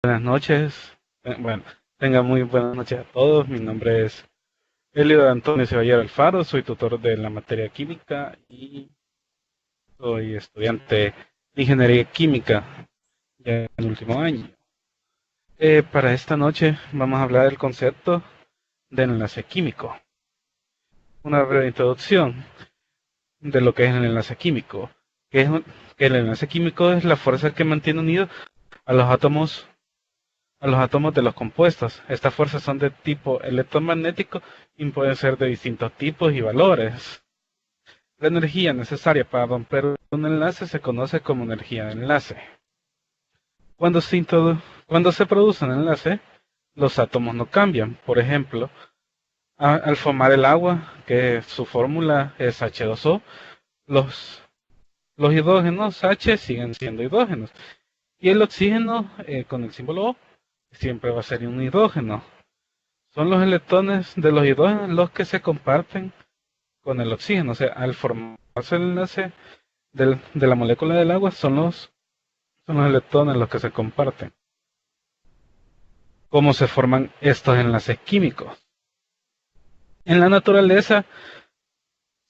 Buenas noches. Bueno, tengan muy buenas noches a todos. Mi nombre es Elio Antonio Ceballero Alfaro. Soy tutor de la materia química y soy estudiante de ingeniería química ya en el último año. Para esta noche vamos a hablar del concepto del enlace químico. Una breve introducción de lo que es el enlace químico. Que el enlace químico es la fuerza que mantiene unidos a los átomos de los compuestos. Estas fuerzas son de tipo electromagnético y pueden ser de distintos tipos y valores. La energía necesaria para romper un enlace se conoce como energía de enlace. Cuando se produce un enlace, los átomos no cambian. Por ejemplo, al formar el agua, que su fórmula es H2O, los, los hidrógenos H siguen siendo hidrógenos. Y el oxígeno, con el símbolo O, siempre va a ser un hidrógeno. Son los electrones de los hidrógenos los que se comparten con el oxígeno. O sea, al formarse el enlace de la molécula del agua, son los electrones los que se comparten. ¿Cómo se forman estos enlaces químicos? En la naturaleza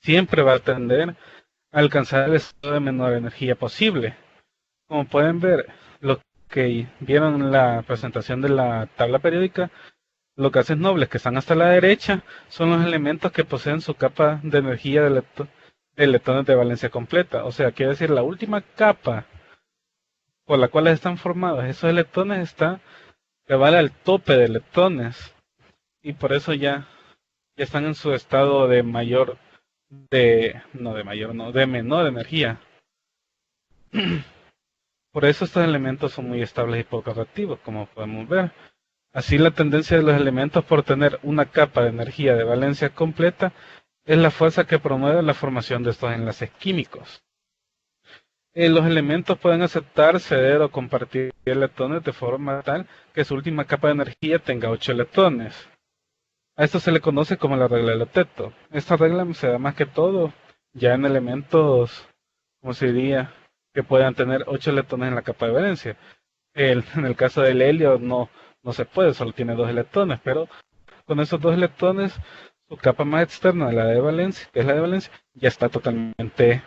siempre va a tender a alcanzar el estado de menor energía posible. Como pueden ver, los que vieron en la presentación de la tabla periódica, los gases nobles que están hasta la derecha son los elementos que poseen su capa de energía de electrones de valencia completa. O sea, quiere decir la última capa por la cual están formados esos electrones está que vale al tope de electrones y por eso ya están en su estado de de menor energía. Por eso estos elementos son muy estables y poco reactivos, como podemos ver. Así, la tendencia de los elementos por tener una capa de energía de valencia completa es la fuerza que promueve la formación de estos enlaces químicos. Los elementos pueden aceptar, ceder o compartir electrones de forma tal que su última capa de energía tenga 8 electrones. A esto se le conoce como la regla del octeto. Esta regla se da más que todo ya en elementos, como se diría, que puedan tener 8 electrones en la capa de valencia. En el caso del helio no se puede, solo tiene 2 electrones, pero con esos 2 electrones, su capa más externa, la de valencia, que es la de valencia, ya está totalmente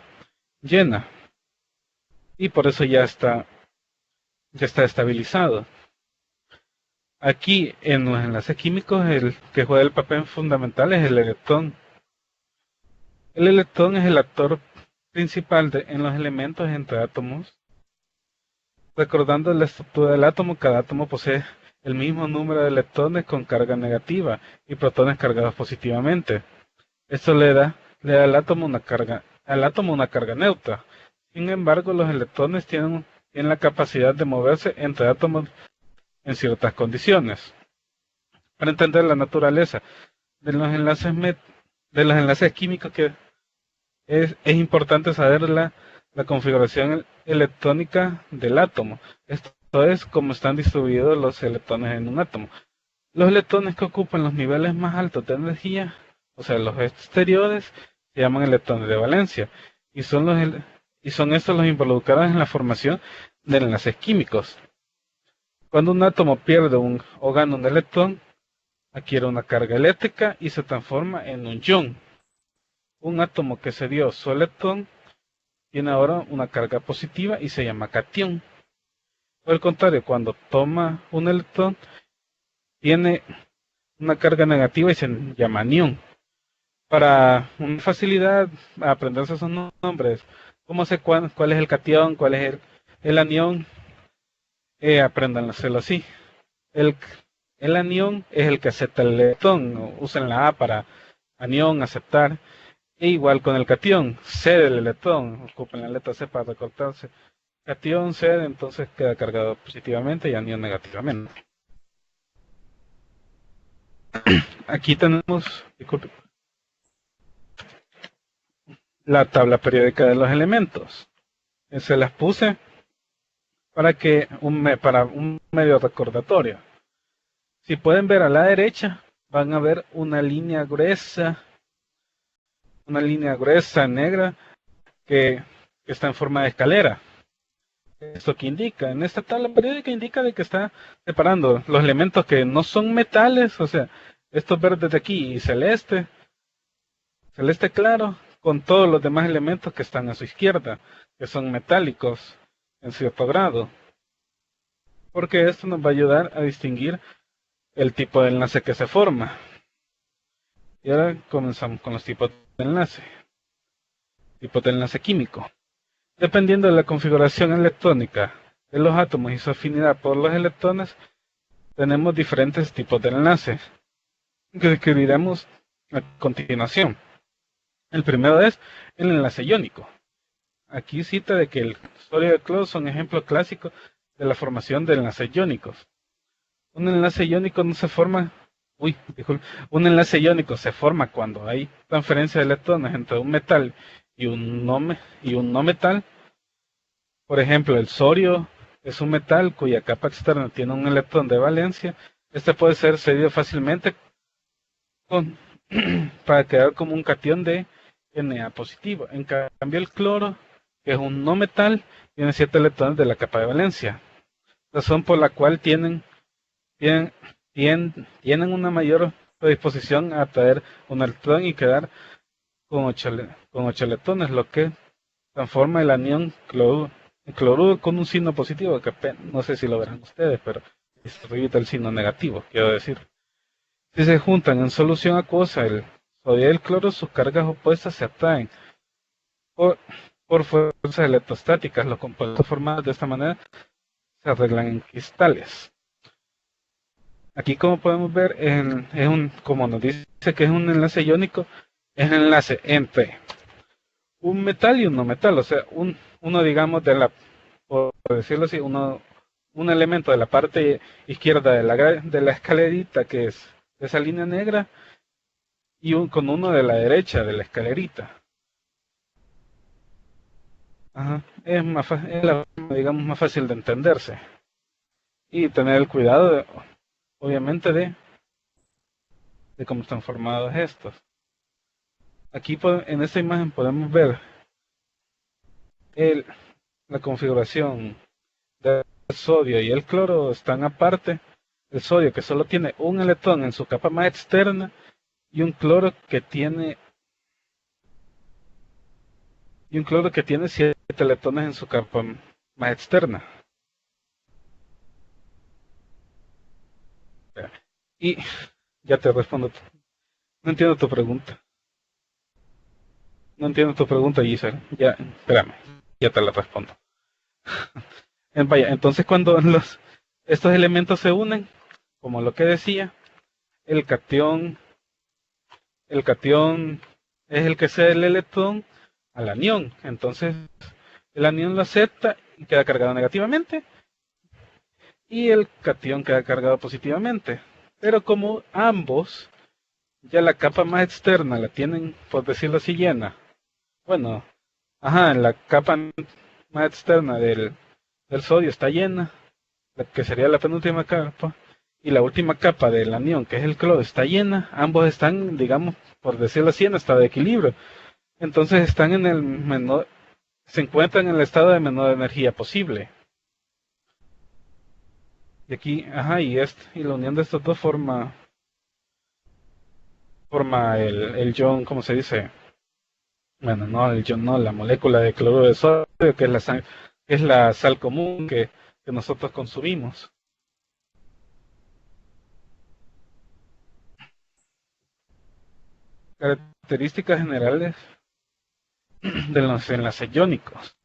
llena. Y por eso ya está estabilizado. Aquí en los enlaces químicos el que juega el papel fundamental es el electrón. El electrón es el actor principal en los elementos entre átomos. Recordando la estructura del átomo, cada átomo posee el mismo número de electrones con carga negativa y protones cargados positivamente. Esto le da al átomo una carga neutra. Sin embargo, los electrones tienen la capacidad de moverse entre átomos en ciertas condiciones. Para entender la naturaleza de los enlaces químicos, es importante saber la configuración electrónica del átomo. Esto es cómo están distribuidos los electrones en un átomo. Los electrones que ocupan los niveles más altos de energía, o sea, los exteriores, se llaman electrones de valencia y son estos los involucrados en la formación de enlaces químicos. Cuando un átomo pierde o gana un electrón, adquiere una carga eléctrica y se transforma en un ion. Un átomo que se dio su electrón tiene ahora una carga positiva y se llama catión. Por el contrario, cuando toma un electrón, tiene una carga negativa y se llama anión. Para una facilidad a aprenderse esos nombres, ¿cómo sé cuál es el catión, cuál es el anión? Apréndanlo así. El anión es el que acepta el electrón. Usen la A para anión, aceptar. E igual con el catión, cede el electrón. Ocupen la letra C para recortarse. Catión cede, entonces queda cargado positivamente y anión negativamente. Aquí tenemos, disculpe, la tabla periódica de los elementos. Se las puse para un medio recordatorio. Si pueden ver a la derecha, van a ver una línea gruesa negra que está en forma de escalera. ¿Esto que indica? En esta tabla periódica indica de que está separando los elementos que no son metales, o sea, estos verdes de aquí y celeste, celeste claro, con todos los demás elementos que están a su izquierda, que son metálicos en cierto grado, porque esto nos va a ayudar a distinguir el tipo de enlace que se forma. Y ahora comenzamos con los tipos de enlace. Tipos de enlace químico. Dependiendo de la configuración electrónica de los átomos y su afinidad por los electrones, tenemos diferentes tipos de enlaces que describiremos a continuación. El primero es el enlace iónico. Aquí cita de que el sodio y el cloro son ejemplos clásicos de la formación de enlaces iónicos. Un enlace iónico no se forma, un enlace iónico se forma cuando hay transferencia de electrones entre un metal y un no metal. Por ejemplo, el sodio es un metal cuya capa externa tiene un electrón de valencia. Este puede ser cedido fácilmente para quedar como un cation de Na positivo. En cambio, el cloro, que es un no metal, tiene 7 electrones de la capa de valencia, razón por la cual tienen una mayor predisposición a atraer un electrón y quedar con 8 electrones, lo que transforma el anión cloruro con un signo positivo, que no sé si lo verán ustedes, pero se evita el signo negativo, quiero decir. Si se juntan en solución acuosa el sodio y el cloro, sus cargas opuestas se atraen por fuerzas electrostáticas. Los compuestos formados de esta manera se arreglan en cristales. Aquí, como podemos ver, como nos dice que es un enlace iónico, es el enlace entre un metal y un no metal, o sea, uno digamos por decirlo así, un elemento de la parte izquierda de la escalerita, que es esa línea negra, y con uno de la derecha de la escalerita. Ajá. Es la forma, digamos, más fácil de entenderse. Y tener el cuidado, obviamente, de cómo están formados estos. Aquí en esta imagen podemos ver la configuración del sodio y el cloro están aparte. El sodio, que solo tiene un electrón en su capa más externa, y un cloro que tiene 7 electrones en su capa más externa. Y ya te respondo. No entiendo tu pregunta. No entiendo tu pregunta, Giselle. Ya, espérame. Ya te la respondo. Vaya, entonces cuando estos elementos se unen, como lo que decía, el catión es el que cede el electrón al anión. Entonces el anión lo acepta y queda cargado negativamente, y el catión queda cargado positivamente. Pero como ambos ya la capa más externa la tienen, por decirlo así, llena. Bueno, la capa más externa del sodio está llena, la que sería la penúltima capa, y la última capa del anión, que es el cloro, está llena. Ambos están, digamos, por decirlo así, en estado de equilibrio. Entonces están se encuentran en el estado de menor energía posible. Y aquí, y la unión de estos dos forma el ion, ¿cómo se dice? Bueno, no, el ion no, la molécula de cloruro de sodio, que es la sal común que nosotros consumimos. Características generales de los enlaces iónicos.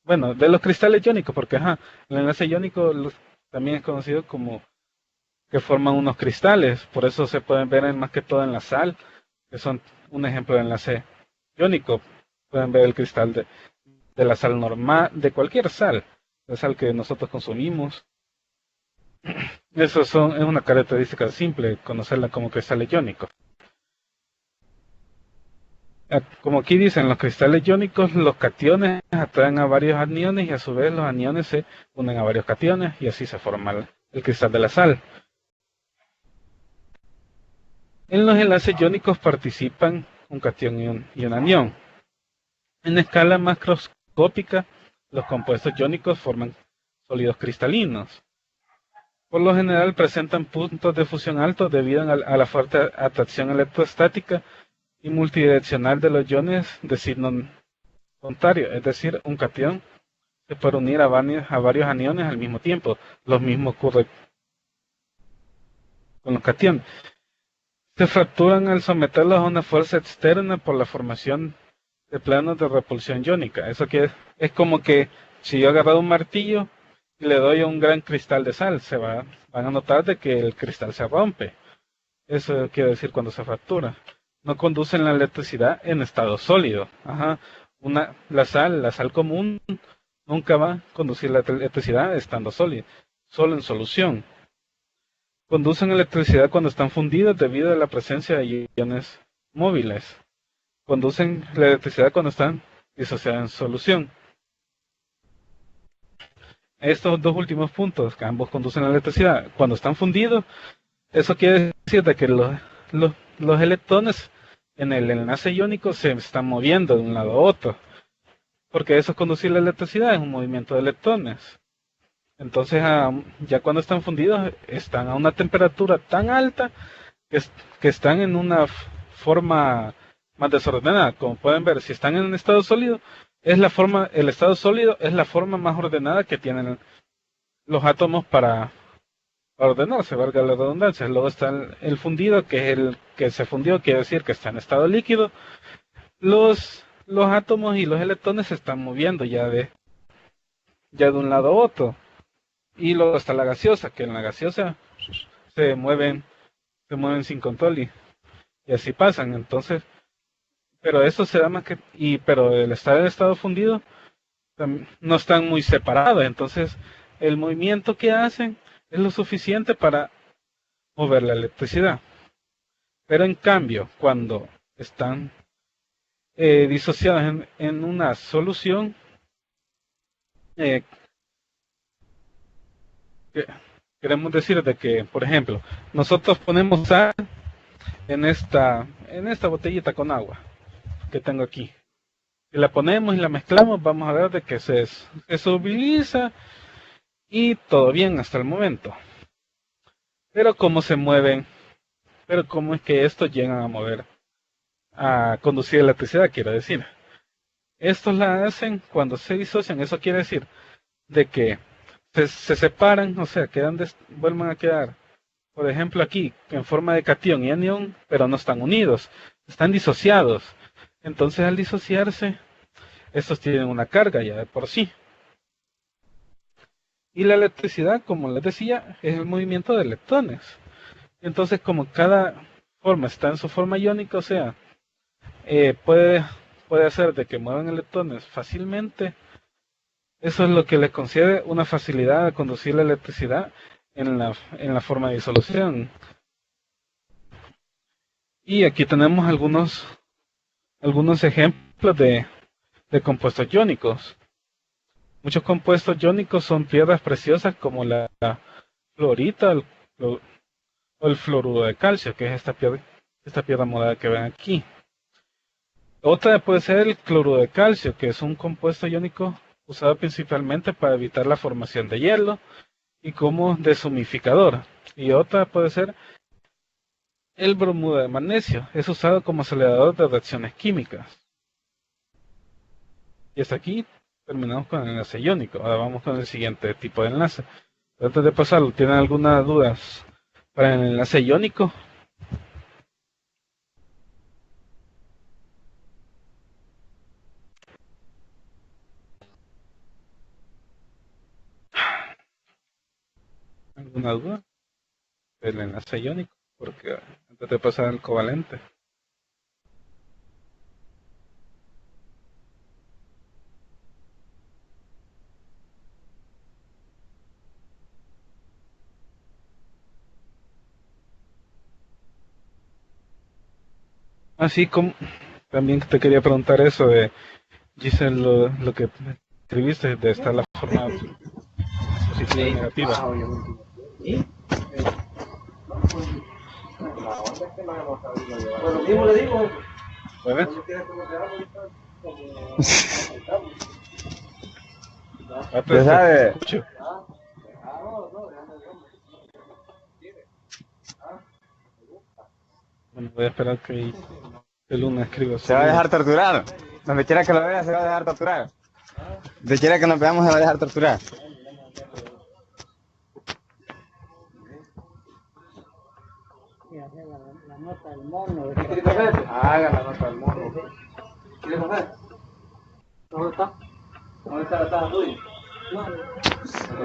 Bueno, de los cristales iónicos, porque el enlace iónico también es conocido como que forman unos cristales, por eso se pueden ver más que todo en la sal, que son un ejemplo de enlace iónico. Pueden ver el cristal de la sal normal, de cualquier sal, la sal que nosotros consumimos. Eso es una característica simple, conocerla como cristales iónicos. Como aquí dicen, los cristales iónicos, los cationes atraen a varios aniones y a su vez los aniones se unen a varios cationes y así se forma el cristal de la sal. En los enlaces iónicos participan un catión y un anión. En escala macroscópica, Los compuestos iónicos forman sólidos cristalinos. Por lo general presentan puntos de fusión altos debido a la fuerte atracción electrostática y multidireccional de los iones de signo contrario, es decir, un catión se puede unir a varios aniones al mismo tiempo. Lo mismo ocurre con los cationes. Se fracturan al someterlos a una fuerza externa por la formación de planos de repulsión iónica. Eso que es como que si yo agarro un martillo y le doy un gran cristal de sal, van a notar de que el cristal se rompe. Eso quiere decir cuando se fractura. No conducen la electricidad en estado sólido. La sal común nunca va a conducir la electricidad estando sólida, solo en solución. Conducen electricidad cuando están fundidos debido a la presencia de iones móviles. Conducen la electricidad cuando están disociados en solución. Estos dos últimos puntos, que ambos conducen la electricidad, cuando están fundidos, eso quiere decir de que los electrones en el enlace iónico se están moviendo de un lado a otro. Porque eso es conducir la electricidad, es un movimiento de electrones. Entonces, ya cuando están fundidos, están a una temperatura tan alta que están en una forma más desordenada. Como pueden ver, si están en un estado sólido, el estado sólido es la forma más ordenada que tienen los átomos para ordenarse, valga la redundancia. Luego está el fundido, que es el que se fundió, quiere decir que está en estado líquido. Los átomos y los electrones se están moviendo ya de un lado a otro. Y luego está la gaseosa, que en la gaseosa se mueven sin control y así pasan. Entonces, pero eso se da más que, pero el estar en estado fundido no están muy separados. Entonces, el movimiento que hacen es lo suficiente para mover la electricidad. Pero en cambio, cuando están disociados en una solución, queremos decir de que, por ejemplo, nosotros ponemos sal en esta botellita con agua que tengo aquí. Si la ponemos y la mezclamos, vamos a ver de que se solubiliza y todo bien hasta el momento. Pero cómo es que estos llegan a conducir electricidad, quiero decir. Estos la hacen cuando se disocian, eso quiere decir de que se separan, o sea, vuelven a quedar, por ejemplo aquí, en forma de catión y anión, pero no están unidos, están disociados. Entonces al disociarse, estos tienen una carga ya de por sí. Y la electricidad, como les decía, es el movimiento de electrones. Entonces como cada forma está en su forma iónica, o sea, puede hacer de que muevan electrones fácilmente. Eso es lo que le concede una facilidad a conducir la electricidad en la forma de disolución. Y aquí tenemos algunos ejemplos de compuestos iónicos. Muchos compuestos iónicos son piedras preciosas como la fluorita o el fluoruro de calcio, que es esta piedra morada que ven aquí. Otra puede ser el cloruro de calcio, que es un compuesto iónico usado principalmente para evitar la formación de hielo y como deshumidificador. Y otra puede ser el bromuro de magnesio, es usado como acelerador de reacciones químicas. Y hasta aquí terminamos con el enlace iónico. Ahora vamos con el siguiente tipo de enlace. Antes de pasarlo, ¿tienen algunas dudas para el enlace iónico? ¿Alguna duda del enlace iónico? Porque antes de pasar al covalente. Así como también te quería preguntar eso de Giselle, lo que escribiste de estar la forma positiva y negativa. ¿Puedes? Hasta ¿Ya sabe? escucho. Bueno, voy a esperar que el lunes escriba Se va a dejar torturar. Donde quiera que lo vea, se va a dejar torturar. Donde quiera que nos veamos, se va a dejar torturar. La nota del mono. Haga la nota del mono. ¿Quieres hacer? ¿Dónde está? ¿Dónde está la taza tuya?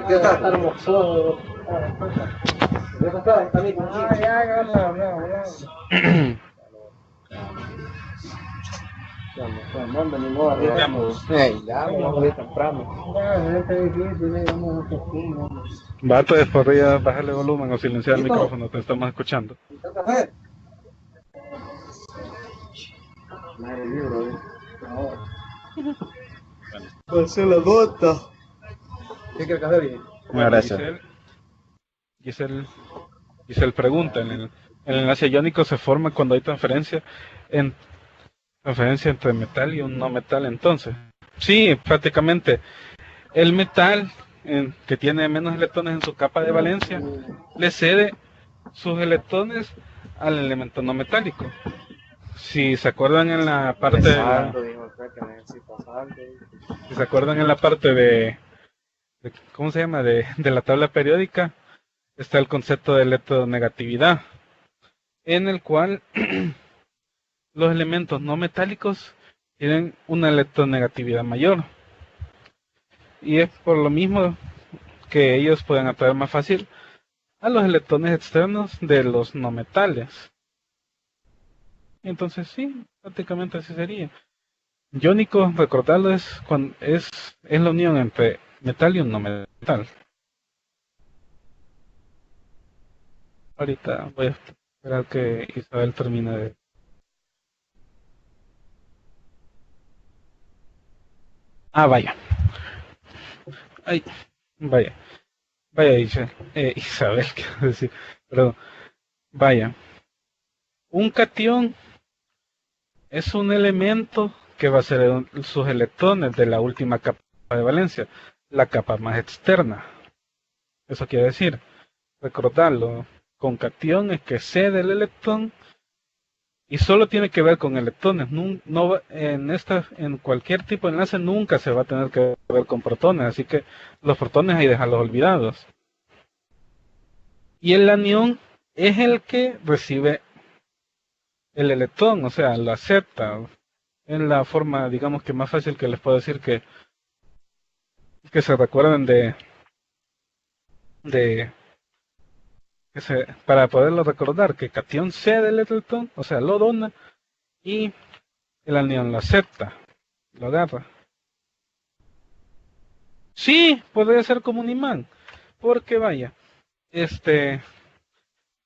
¿Qué está? Está hermoso. ¿Qué está? Está bien. Ya, no. El mundo ni modo. Digamos. Ya, vamos a ir temprano. Vato, podría bajarle volumen o silenciar el micrófono, te estamos escuchando. Pasé la nota. ¿Qué quiere café, bien? Bueno, gracias. Giselle pregunta, el enlace iónico se forma cuando hay transferencia entre metal y un no metal, entonces. Sí, prácticamente. El metal, que tiene menos electrones en su capa de valencia, le cede sus electrones al elemento no metálico. Si se acuerdan en la parte si se acuerdan en la parte de ¿cómo se llama? De la tabla periódica, está el concepto de electronegatividad, en el cual los elementos no metálicos tienen una electronegatividad mayor. Y es por lo mismo que ellos pueden atraer más fácil a los electrones externos de los no metales. Entonces sí, prácticamente así sería. Iónico, recordarlo, es la unión entre metal y un no metal. Ahorita voy a esperar que Isabel termine de... Ah, vaya. Ay, vaya. Vaya, Isabel, quiero decir. Perdón. Vaya. Un catión es un elemento que va a ser sus electrones de la última capa de valencia, la capa más externa. Eso quiere decir, recordarlo, con catión es que cede el electrón y solo tiene que ver con electrones. En cualquier tipo de enlace nunca se va a tener que ver con protones, así que los protones hay que dejarlos olvidados. Y el anión es el que recibe el electrón, o sea, lo acepta. En la forma, digamos que más fácil que les puedo decir que se recuerden de para poderlo recordar, que catión cede el electrón, o sea, lo dona, y el anión lo acepta, lo agarra. Sí, podría ser como un imán, porque vaya, este,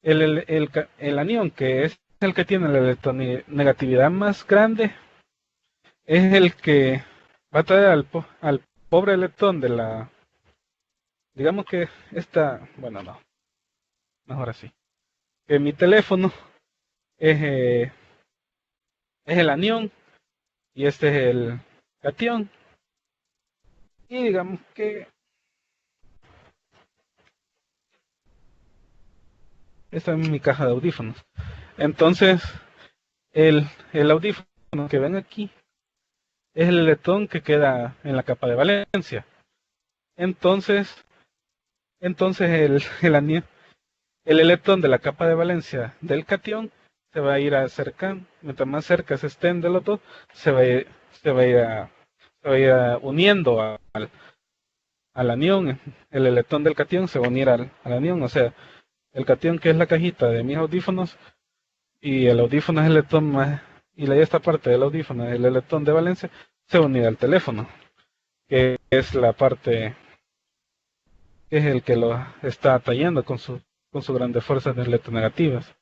el anión, que es el que tiene la electronegatividad más grande, es el que va a traer al pobre electrón de la, digamos que bueno, no, mejor así, que mi teléfono es, eh, es el anión y este es el catión, y digamos que esta es mi caja de audífonos. Entonces, el audífono que ven aquí es el electrón que queda en la capa de valencia. Entonces, el electrón de la capa de valencia del catión se va a ir acercando. Mientras más cerca se estén de los dos, se va a ir, se va a ir, se va a ir uniendo al anión. El electrón del catión se va a unir al anión. O sea, el catión, que es la cajita de mis audífonos, y el audífono es el electrón más, y esta parte del audífono es el electrón de valencia, se va a unir al teléfono, que es la parte, que es el que lo está atrayendo con sus grandes fuerzas electronegativas.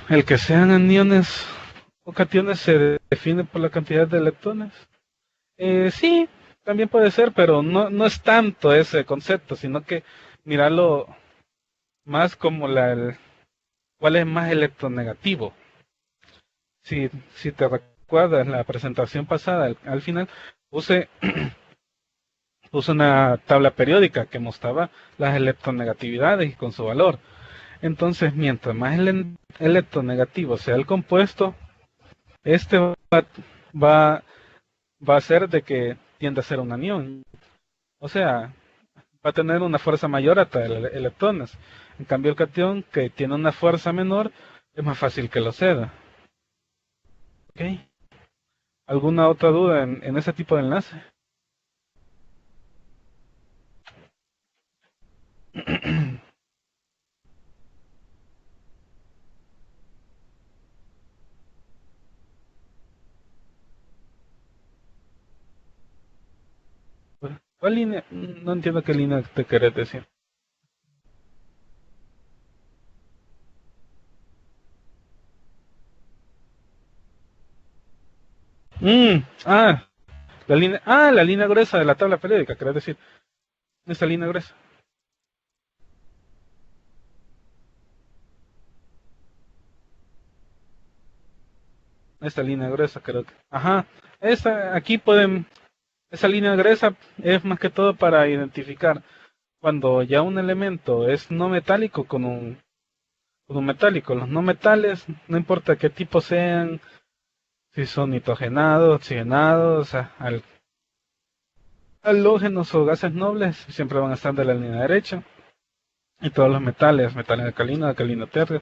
El que sean aniones o cationes se define por la cantidad de electrones. Sí, también puede ser, pero no es tanto ese concepto, sino que mirarlo más como cuál es más electronegativo. Si te recuerdas la presentación pasada, al final puse, puse una tabla periódica que mostraba las electronegatividades y con su valor. Entonces, mientras más electronegativo sea el compuesto, este va, va a ser de que tiende a ser un anión. O sea, va a tener una fuerza mayor a atraer electrones. En cambio, el catión, que tiene una fuerza menor, es más fácil que lo ceda. ¿Ok? ¿Alguna otra duda en ese tipo de enlace? ¿Cuál línea? No entiendo qué línea te querés decir. Mm, ah, la línea gruesa de la tabla periódica, querés decir. Esta línea gruesa. Esta línea gruesa, creo que. Ajá. Aquí pueden. Esa línea gruesa es más que todo para identificar cuando ya un elemento es no metálico con un metálico. Los no metales, no importa qué tipo sean, si son nitrogenados, oxigenados, halógenos o gases nobles, siempre van a estar de la línea derecha. Y todos los metales, metales alcalinos, alcalino tercio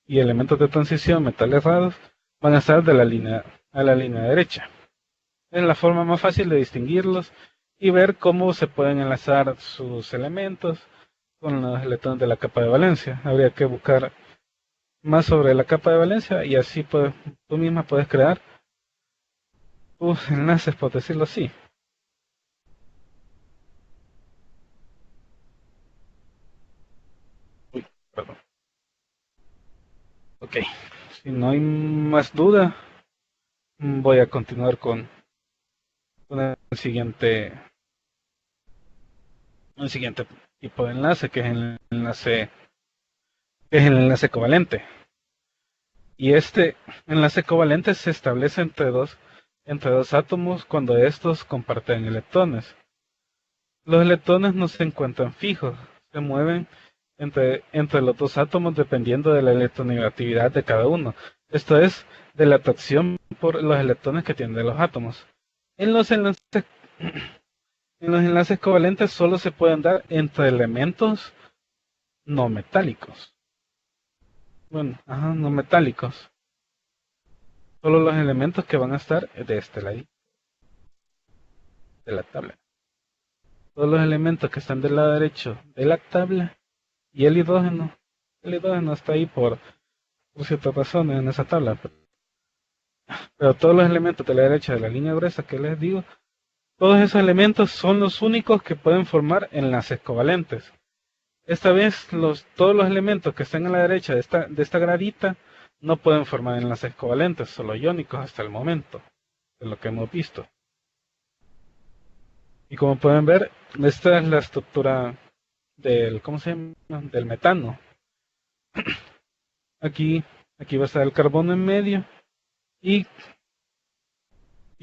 y elementos de transición, metales raros, van a estar de a la línea derecha. Es la forma más fácil de distinguirlos y ver cómo se pueden enlazar sus elementos con los electrones de la capa de valencia. Habría que buscar más sobre la capa de valencia y así tú misma puedes crear tus enlaces, por decirlo así. Uy, perdón. Ok, si no hay más duda, voy a continuar con el siguiente tipo de enlace, que es el enlace covalente. Y este enlace covalente se establece entre dos átomos cuando estos comparten electrones. Los electrones no se encuentran fijos, se mueven entre los dos átomos dependiendo de la electronegatividad de cada uno. Esto es, de la atracción por los electrones que tienen los átomos. En los enlaces, en los enlaces covalentes solo se pueden dar entre elementos no metálicos. Bueno, ajá, no metálicos. Solo los elementos que van a estar de este lado de la tabla. Todos los elementos que están del lado derecho de la tabla y el hidrógeno está ahí por ciertas razones en esa tabla. Pero todos los elementos de la derecha de la línea gruesa que les digo, todos esos elementos son los únicos que pueden formar enlaces covalentes. Esta vez todos los elementos que están a la derecha de esta gradita no pueden formar enlaces covalentes, solo iónicos hasta el momento, de lo que hemos visto. Y como pueden ver, esta es la estructura ¿cómo se llama? Del metano. Aquí va a estar el carbono en medio y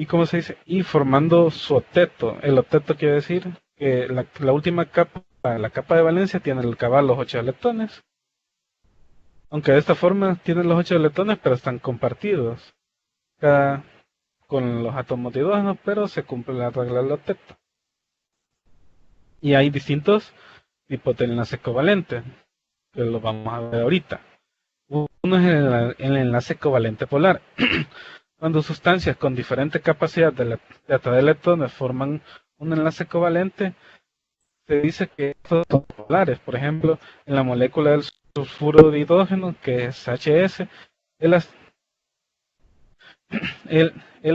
¿cómo se dice? Y formando su octeto. El octeto quiere decir que la última capa, la capa de valencia, tiene el cabal los 8 electrones. Aunque de esta forma tienen los 8 electrones, pero están compartidos. Cada con los átomos de hidrógeno, pero se cumple la regla del octeto. Y hay distintos tipos de enlace covalente, que lo vamos a ver ahorita. Uno es el enlace covalente polar. Cuando sustancias con diferente capacidad de atraer electrones forman un enlace covalente, se dice que estos son polares. Por ejemplo, en la molécula del sulfuro de hidrógeno, que es HS, el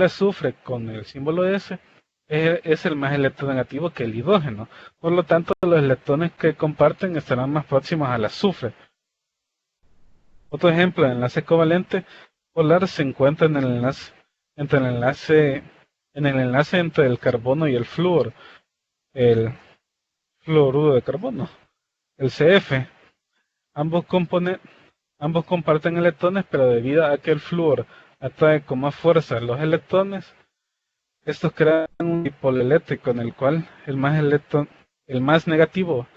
azufre con el símbolo S es el más electronegativo que el hidrógeno. Por lo tanto, los electrones que comparten estarán más próximos al azufre. Otro ejemplo de enlace covalente polar se encuentra en el enlace entre el carbono y el flúor, el fluoruro de carbono, el CF. Ambos comparten electrones, pero debido a que el flúor atrae con más fuerza los electrones, estos crean un dipolo eléctrico en el cual el más negativo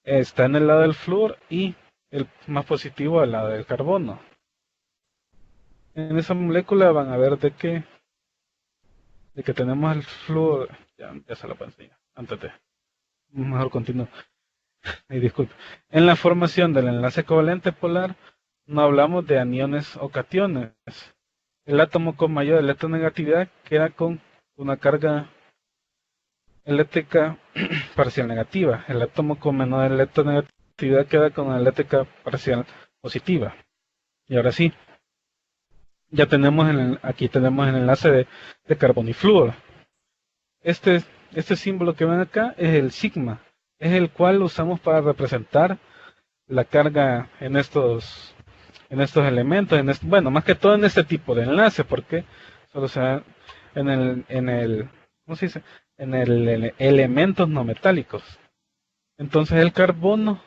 está en el lado del flúor y el más positivo al lado del carbono. En esa molécula van a ver de que tenemos el flúor, ya se lo puedo enseñar, antes de, mejor continúo, y disculpe. En la formación del enlace covalente polar no hablamos de aniones o cationes. El átomo con mayor electronegatividad queda con una carga eléctrica parcial negativa. El átomo con menor electronegatividad queda con una eléctrica parcial positiva. Y ahora sí, ya tenemos aquí tenemos el enlace de carbono y flúor. Este símbolo que ven acá es el sigma, es el cual lo usamos para representar la carga en estos elementos, bueno, más que todo en este tipo de enlace, porque solo se da ¿cómo se dice? Elementos no metálicos. Entonces el carbono,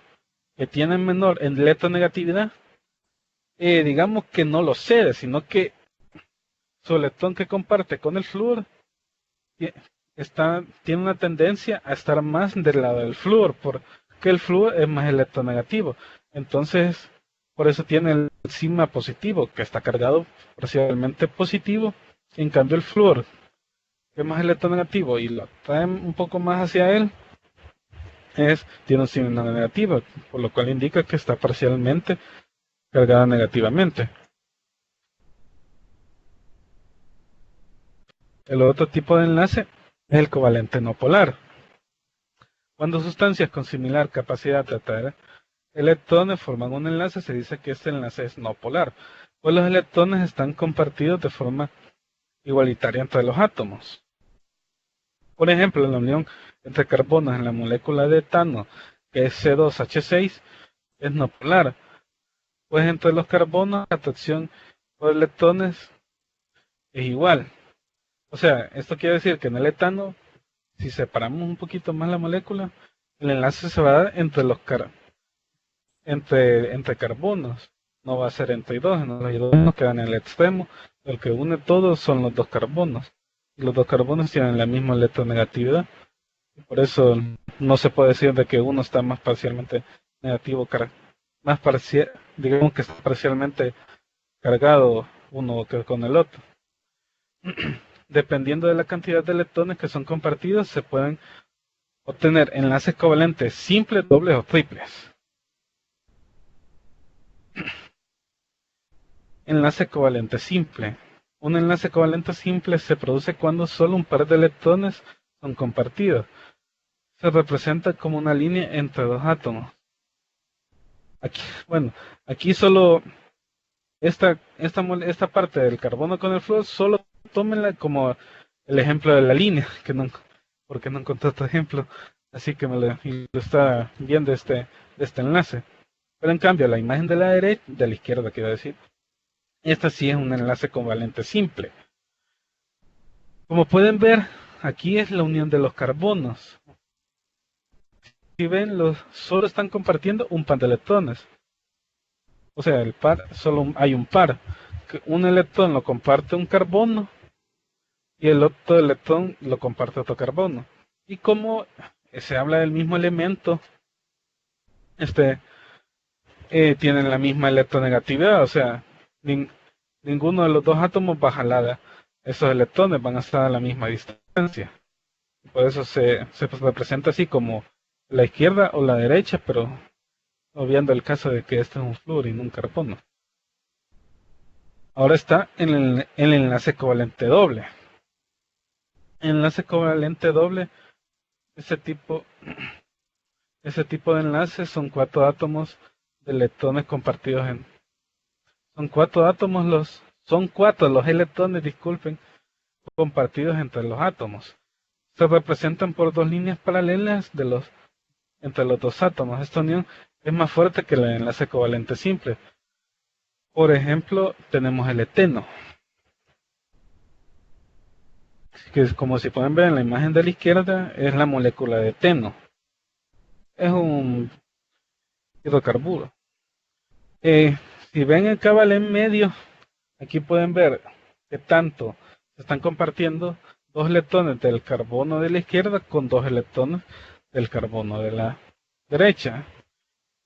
que tiene menor electronegatividad, digamos que no lo cede, sino que su electrón que comparte con el flúor tiene una tendencia a estar más del lado del flúor, porque el flúor es más electronegativo. Entonces, por eso tiene el sigma positivo, que está cargado parcialmente positivo. En cambio, el flúor, que es más electronegativo y lo trae un poco más hacia él, tiene un signo negativo, por lo cual indica que está parcialmente cargada negativamente. El otro tipo de enlace es el covalente no polar. Cuando sustancias con similar capacidad de atraer electrones forman un enlace, se dice que este enlace es no polar, pues los electrones están compartidos de forma igualitaria entre los átomos. Por ejemplo, la unión entre carbonos en la molécula de etano, que es C2H6, es no polar, pues entre los carbonos la atracción por electrones es igual. O sea, esto quiere decir que en el etano, si separamos un poquito más la molécula, el enlace se va a dar entre carbonos, no va a ser entre hidrógenos. Los hidrógenos quedan en el extremo, el que une todos son los dos carbonos, y los dos carbonos tienen la misma electronegatividad. Por eso no se puede decir de que uno está más parcialmente negativo, digamos que está parcialmente cargado uno que con el otro. Dependiendo de la cantidad de electrones que son compartidos, se pueden obtener enlaces covalentes simples, dobles o triples. Enlace covalente simple. Un enlace covalente simple se produce cuando solo un par de electrones son compartidos. Se representa como una línea entre dos átomos. Aquí solo esta parte del carbono con el flúor, solo tómenla como el ejemplo de la línea, porque no encontré otro ejemplo, así que me lo está viendo este enlace. Pero en cambio, la imagen de la izquierda, quiero decir, esta sí es un enlace covalente simple. Como pueden ver, aquí es la unión de los carbonos. Si ven, solo están compartiendo un par de electrones. O sea, el par, solo hay un par. Un electrón lo comparte un carbono y el otro electrón lo comparte otro carbono. Y como se habla del mismo elemento, tienen la misma electronegatividad, o sea, ninguno de los dos átomos va a jalar esos electrones, van a estar a la misma distancia. Por eso se representa así como la izquierda o la derecha, pero obviando el caso de que este es un flúor y no un carbono. Ahora está en el enlace covalente doble. Enlace covalente doble, ese tipo de enlaces son 4 átomos de electrones compartidos son 4 los electrones, disculpen, compartidos entre los átomos. Se representan por 2 líneas paralelas entre los dos átomos. Esta unión es más fuerte que el enlace covalente simple. Por ejemplo, tenemos el eteno, que es como si pueden ver en la imagen de la izquierda, es la molécula de eteno. Es un hidrocarburo. Si ven el cabal en medio, Aquí pueden ver que tanto se están compartiendo 2 electrones del carbono de la izquierda con 2 electrones del carbono de la derecha.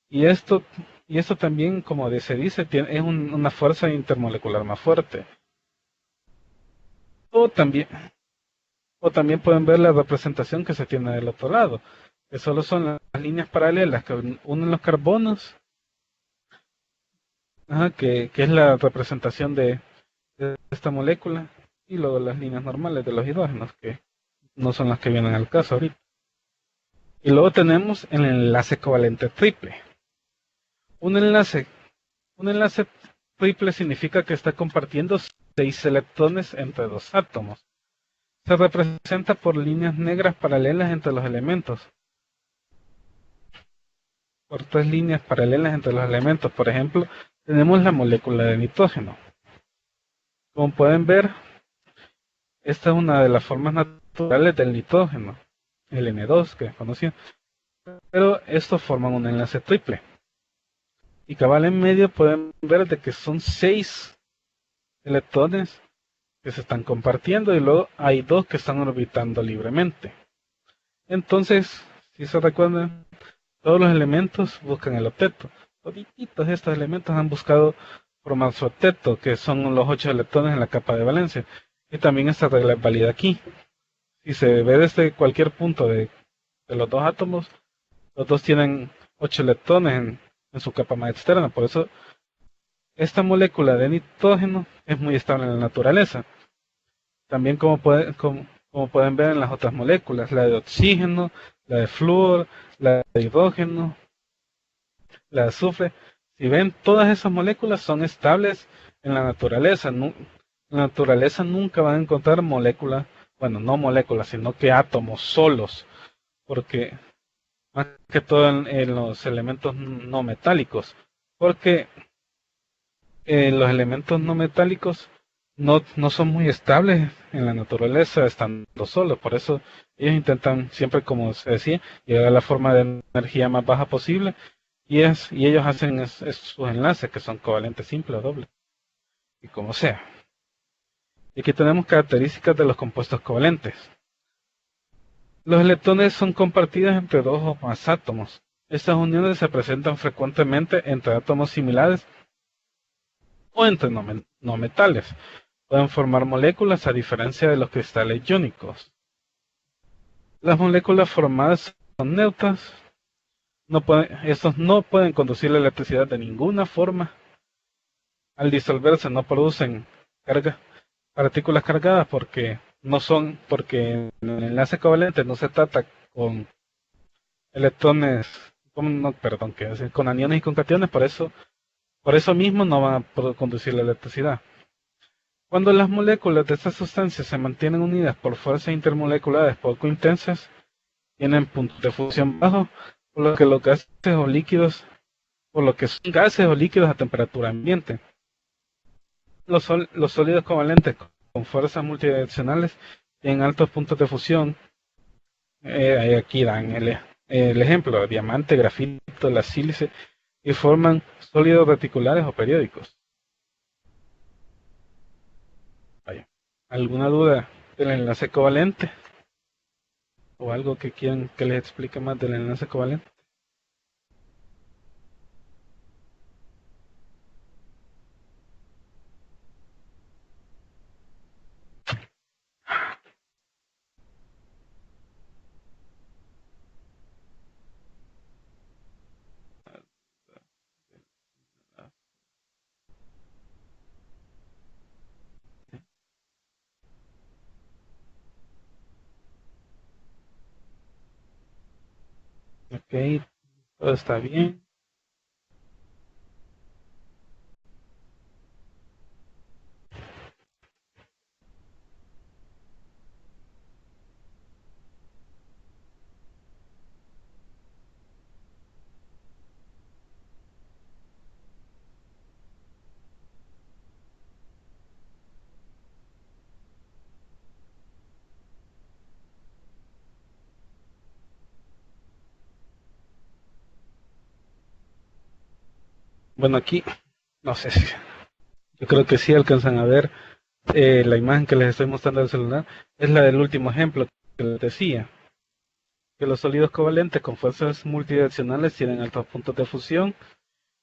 Y esto, y esto también, como se dice, es una fuerza intermolecular más fuerte. O también, o también pueden ver la representación que se tiene del otro lado, que solo son las líneas paralelas que unen los carbonos, que es la representación de esta molécula, y luego las líneas normales de los hidrógenos, que no son las que vienen al caso ahorita. Y luego tenemos el enlace covalente triple. Un enlace, un enlace triple significa que está compartiendo 6 electrones entre 2 átomos. Se representa por líneas negras paralelas entre los elementos. Por 3 líneas paralelas entre los elementos. Por ejemplo, tenemos la molécula de nitrógeno. Como pueden ver, esta es una de las formas naturales del nitrógeno, el N2 que es conocido. Pero estos forman un enlace triple. Y cabal en medio pueden ver de que son 6 electrones que se están compartiendo y luego hay 2 que están orbitando libremente. Entonces, si se recuerdan, todos los elementos buscan el octeto. Toditos estos elementos han buscado formar su octeto, que son los 8 electrones en la capa de valencia. Y también esta regla es válida aquí. Si se ve desde cualquier punto de los 2 átomos, los 2 tienen 8 electrones en su capa más externa. Por eso, esta molécula de nitrógeno es muy estable en la naturaleza. También como pueden ver en las otras moléculas, la de oxígeno, la de flúor, la de hidrógeno, la de azufre. Si ven, todas esas moléculas son estables en la naturaleza. En la naturaleza nunca van a encontrar moléculas, bueno, no moléculas, sino que átomos solos, porque más que todo en los elementos no metálicos, porque los elementos no metálicos no son muy estables en la naturaleza estando solos. Por eso ellos intentan siempre, como se decía, llegar a la forma de energía más baja posible y ellos hacen sus enlaces que son covalentes simples o dobles, y como sea. Y aquí tenemos características de los compuestos covalentes. Los electrones son compartidos entre 2 o más átomos. Estas uniones se presentan frecuentemente entre átomos similares o entre no metales. Pueden formar moléculas a diferencia de los cristales iónicos. Las moléculas formadas son neutras. Estos no pueden conducir la electricidad de ninguna forma. Al disolverse no producen partículas cargadas porque en el enlace covalente no se trata con electrones, con aniones y con cationes, por eso mismo no van a conducir la electricidad. Cuando las moléculas de estas sustancias se mantienen unidas por fuerzas intermoleculares poco intensas, tienen puntos de fusión bajos, por lo que son gases o líquidos a temperatura ambiente. Los sólidos covalentes con fuerzas multidireccionales tienen altos puntos de fusión. Aquí dan el ejemplo: diamante, grafito, la sílice, y forman sólidos reticulares o periódicos. Vaya. ¿Alguna duda del enlace covalente? ¿O algo que quieren que les explique más del enlace covalente? Ok, todo está bien. Bueno, aquí, no sé si Yo creo que sí alcanzan a ver la imagen que les estoy mostrando del celular. Es la del último ejemplo que les decía. Que los sólidos covalentes con fuerzas multidireccionales tienen altos puntos de fusión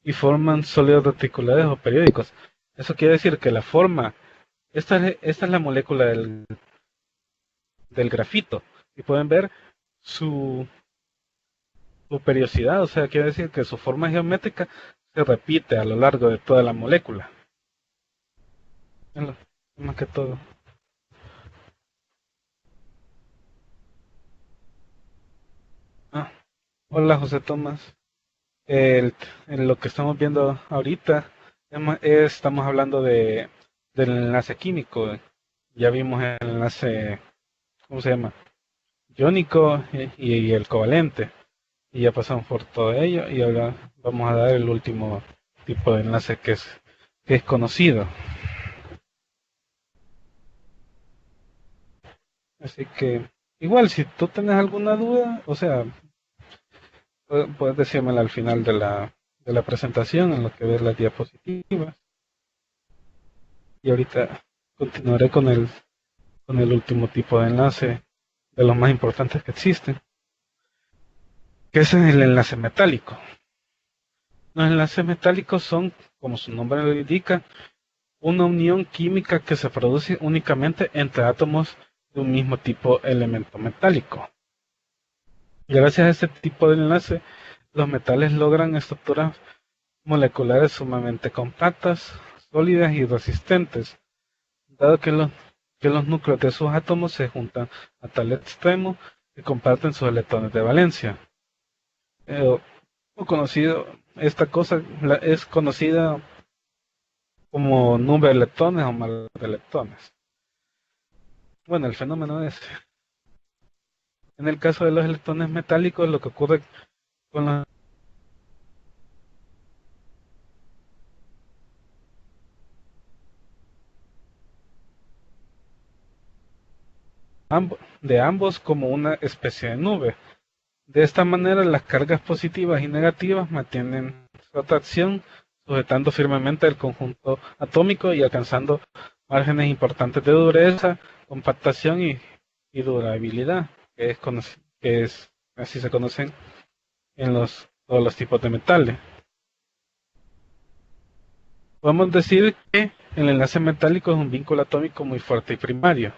y forman sólidos reticulares o periódicos. Eso quiere decir que la forma, esta es la molécula del grafito. Y pueden ver su periodicidad, o sea, quiere decir que su forma geométrica se repite a lo largo de toda la molécula. Más que todo. Ah, hola José Tomás. En lo que estamos viendo ahorita, estamos hablando del enlace químico. Ya vimos el enlace, ¿cómo se llama? Iónico y el covalente. Y ya pasamos por todo ello y ahora vamos a dar el último tipo de enlace que es conocido. Así que igual si tú tienes alguna duda, o sea, puedes decírmela al final de la presentación en lo que ves las diapositivas. Y ahorita continuaré con el último tipo de enlace de los más importantes que existen, que es el enlace metálico. Los enlaces metálicos son, como su nombre lo indica, una unión química que se produce únicamente entre átomos de un mismo tipo elemento metálico. Gracias a este tipo de enlace, los metales logran estructuras moleculares sumamente compactas, sólidas y resistentes, dado que los núcleos de sus átomos se juntan a tal extremo que comparten sus electrones de valencia. Esta cosa es conocida como nube de electrones o mar de electrones. Bueno, el fenómeno es, en el caso de los electrones metálicos, lo que ocurre con los de ambos como una especie de nube. De esta manera, las cargas positivas y negativas mantienen su atracción, sujetando firmemente el conjunto atómico y alcanzando márgenes importantes de dureza, compactación y durabilidad, así se conocen en todos los tipos de metales. Podemos decir que el enlace metálico es un vínculo atómico muy fuerte y primario,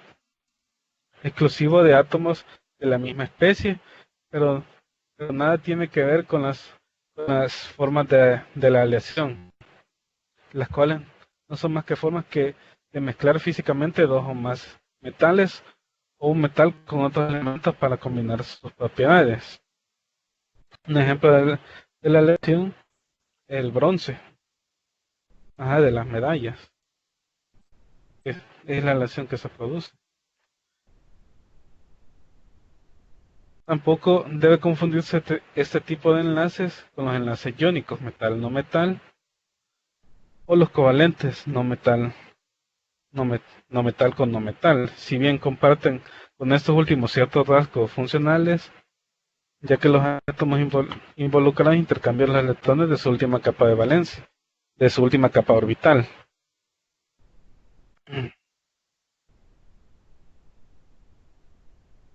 exclusivo de átomos de la misma especie, pero nada tiene que ver con las formas de la aleación, las cuales no son más que formas de mezclar físicamente dos o más metales o un metal con otros elementos para combinar sus propiedades. Un ejemplo de la aleación es el bronce, de las medallas, es la aleación que se produce. Tampoco debe confundirse este tipo de enlaces con los enlaces iónicos, metal no metal, o los covalentes no metal con no metal, si bien comparten con estos últimos ciertos rasgos funcionales, ya que los átomos involucrados intercambian los electrones de su última capa de valencia, de su última capa orbital.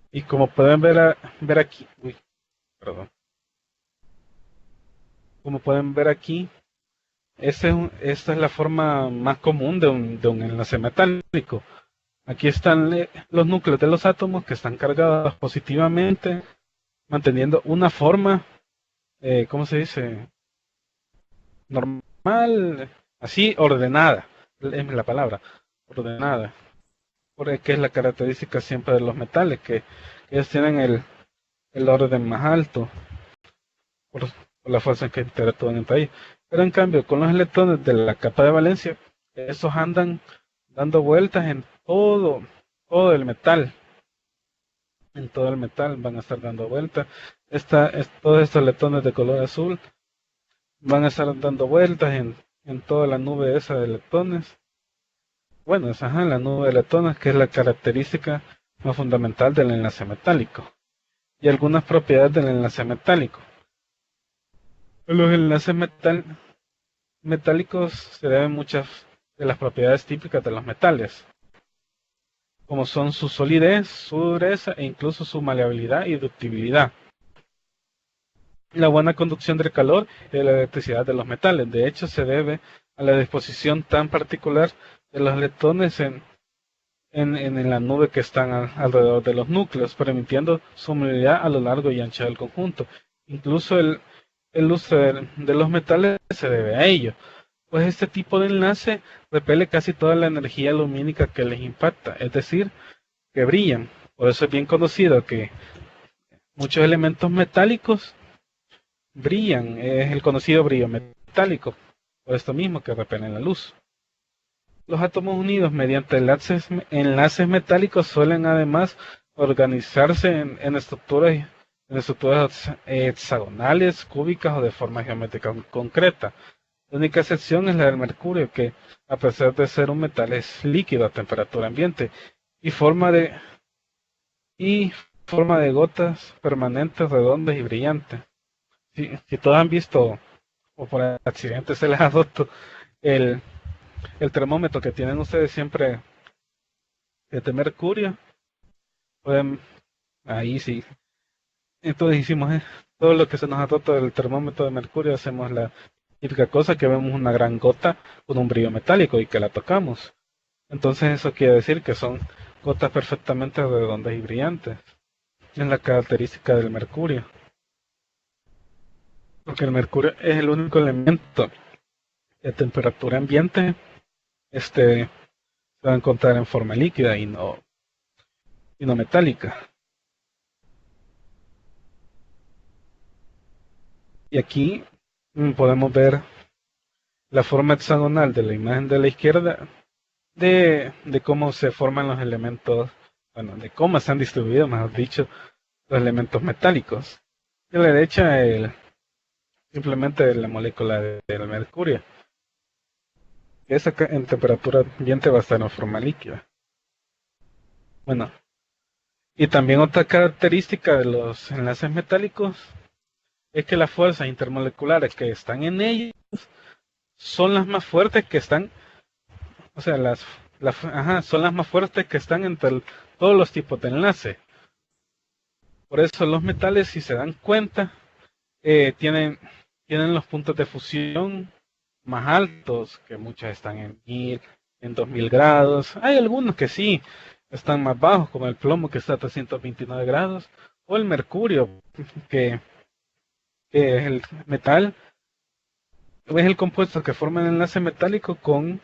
Y como pueden ver aquí, como pueden ver aquí, esta es la forma más común de un enlace metálico. Aquí están los núcleos de los átomos que están cargados positivamente, manteniendo una forma, ¿cómo se dice? Normal, así ordenada, es la palabra, ordenada. Porque es la característica siempre de los metales, que ellos tienen el orden más alto por la fuerza en que interactúan entre ellos. Pero en cambio, con los electrones de la capa de valencia, esos andan dando vueltas en todo el metal. En todo el metal van a estar dando vueltas. Todos estos electrones de color azul van a estar dando vueltas en toda la nube esa de electrones. Bueno, es la nube de electrones, que es la característica más fundamental del enlace metálico. Y algunas propiedades del enlace metálico. Los enlaces metálicos se deben muchas de las propiedades típicas de los metales, como son su solidez, su dureza e incluso su maleabilidad y ductibilidad. La buena conducción del calor y la electricidad de los metales, de hecho, se debe a la disposición tan particular de los lectrones en la nube que están alrededor de los núcleos, permitiendo su movilidad a lo largo y ancho del conjunto. Incluso el uso de los metales se debe a ello, pues este tipo de enlace repele casi toda la energía lumínica que les impacta, es decir, que brillan. Por eso es bien conocido que muchos elementos metálicos brillan, es el conocido brillo metálico, por esto mismo que repelen la luz. Los átomos unidos mediante enlaces metálicos suelen además organizarse en estructuras hexagonales, cúbicas o de forma geométrica concreta. La única excepción es la del mercurio, que a pesar de ser un metal es líquido a temperatura ambiente y forma de gotas permanentes, redondas y brillantes. Si todos han visto o por accidente se les ha roto el termómetro que tienen ustedes siempre de mercurio, pueden, ahí sí. Entonces hicimos todo lo que se nos ha roto del termómetro de mercurio, hacemos la típica cosa que vemos una gran gota con un brillo metálico y que la tocamos. Entonces eso quiere decir que son gotas perfectamente redondas y brillantes. Es la característica del mercurio. Porque el mercurio es el único elemento de temperatura ambiente se va a encontrar en forma líquida y no metálica. Y aquí podemos ver la forma hexagonal de la imagen de la izquierda de cómo se forman los elementos, bueno, de cómo están distribuidos, mejor dicho, los elementos metálicos. De la derecha, simplemente la molécula del mercurio. Esa en temperatura ambiente va a estar en forma líquida. Bueno, y también otra característica de los enlaces metálicos es que las fuerzas intermoleculares que están en ellos son las más fuertes que están, o sea, son las más fuertes que están entre todos los tipos de enlace. Por eso los metales, si se dan cuenta, tienen los puntos de fusión más altos, que muchos están en 1000, en 2000 grados. Hay algunos que sí están más bajos, como el plomo que está a 329 grados, o el mercurio, que es el metal, es el compuesto que forma el enlace metálico con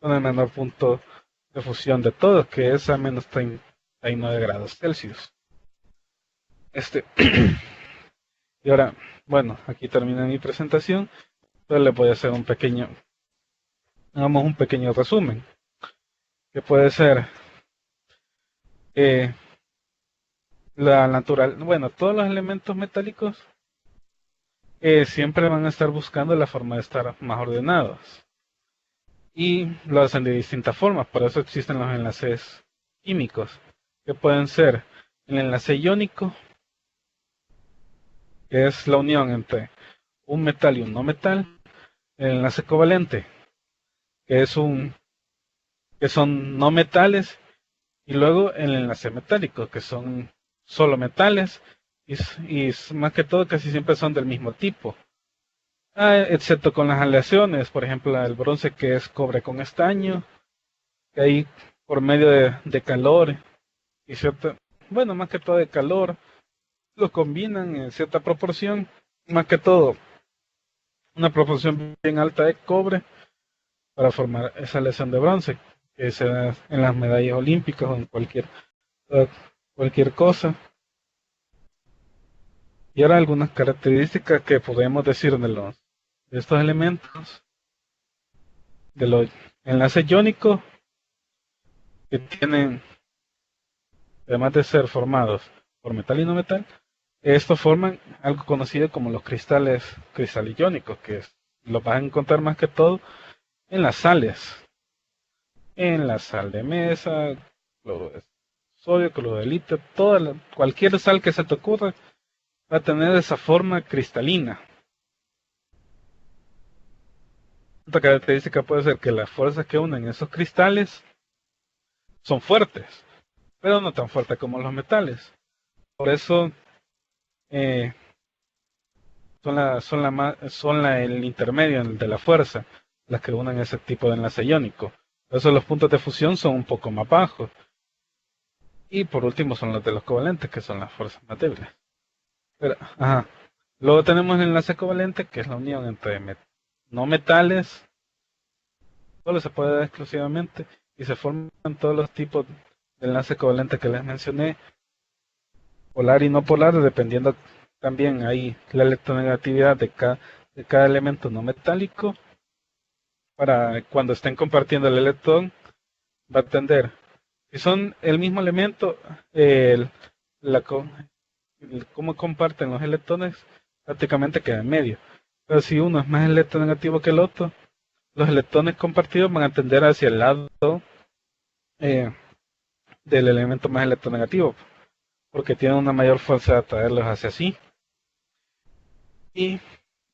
el menor punto de fusión de todos, que es a menos 39 grados Celsius. Y ahora, bueno, aquí termina mi presentación. Entonces les voy a hacer un pequeño resumen, que puede ser todos los elementos metálicos siempre van a estar buscando la forma de estar más ordenados. Y lo hacen de distintas formas, por eso existen los enlaces químicos, que pueden ser el enlace iónico, que es la unión entre un metal y un no metal, el enlace covalente, que son no metales, y luego el enlace metálico, que son solo metales, y más que todo casi siempre son del mismo tipo, excepto con las aleaciones, por ejemplo el bronce, que es cobre con estaño, que ahí por medio de calor y más que todo de calor, lo combinan en cierta proporción, más que todo una proporción bien alta de cobre para formar esa aleación de bronce, que se da en las medallas olímpicas o en cualquier cosa. Y ahora algunas características que podemos decir de estos elementos, de los enlaces iónicos, que tienen, además de ser formados por metal y no metal, estos forman algo conocido como los cristales iónicos, que los vas a encontrar más que todo en las sales, en la sal de mesa, cloro de sodio, cloro de litio, cualquier sal que se te ocurra va a tener esa forma cristalina. Otra característica puede ser que las fuerzas que unen esos cristales son fuertes, pero no tan fuertes como los metales. Por eso eh, el intermedio de la fuerza, las que unen ese tipo de enlace iónico. Por eso los puntos de fusión son un poco más bajos. Y por último son los de los covalentes, que son las fuerzas más débiles. Pero, ajá. Luego tenemos el enlace covalente, que es la unión entre no metales, solo se puede dar exclusivamente, y se forman todos los tipos de enlaces covalentes que les mencioné, polar y no polar, dependiendo también ahí la electronegatividad de cada elemento no metálico. Para cuando estén compartiendo el electrón, va a tender. Si son el mismo elemento, el, la, cómo comparten los electrones prácticamente queda en medio. Pero si uno es más electronegativo que el otro, los electrones compartidos van a tender hacia el lado eh, del elemento más electronegativo, porque tienen una mayor fuerza de atraerlos hacia sí. Y,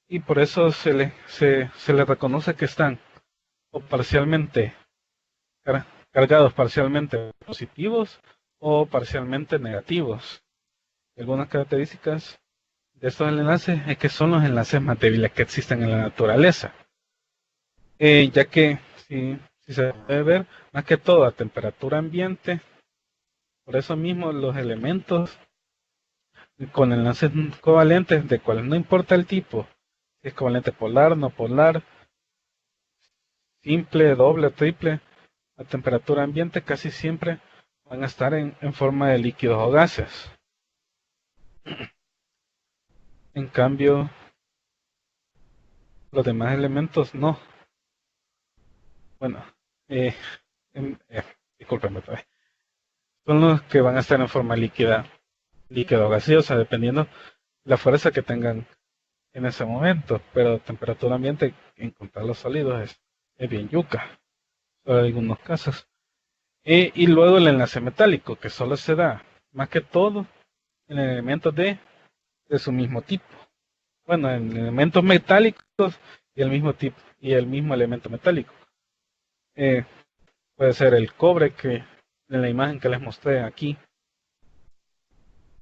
y por eso se le reconoce que están o parcialmente cargados, parcialmente positivos o parcialmente negativos. Algunas características de estos enlaces es que son los enlaces más débiles que existen en la naturaleza, ya que si se puede ver, más que todo a temperatura ambiente, por eso mismo los elementos con enlaces covalentes, de cuales no importa el tipo, si es covalente polar, no polar, simple, doble, triple, a temperatura ambiente casi siempre van a estar en forma de líquidos o gases. En cambio, los demás elementos no. Bueno, eh, discúlpenme otra vez. Son los que van a estar en forma líquida o gaseosa, dependiendo la fuerza que tengan en ese momento. Pero temperatura ambiente, encontrar los sólidos es bien yuca, en algunos casos. Y luego el enlace metálico, que solo se da, más que todo, en elementos de su mismo tipo. Bueno, en elementos metálicos y el mismo tipo, y el mismo elemento metálico. Eh, Puede ser el cobre, que en la imagen que les mostré aquí,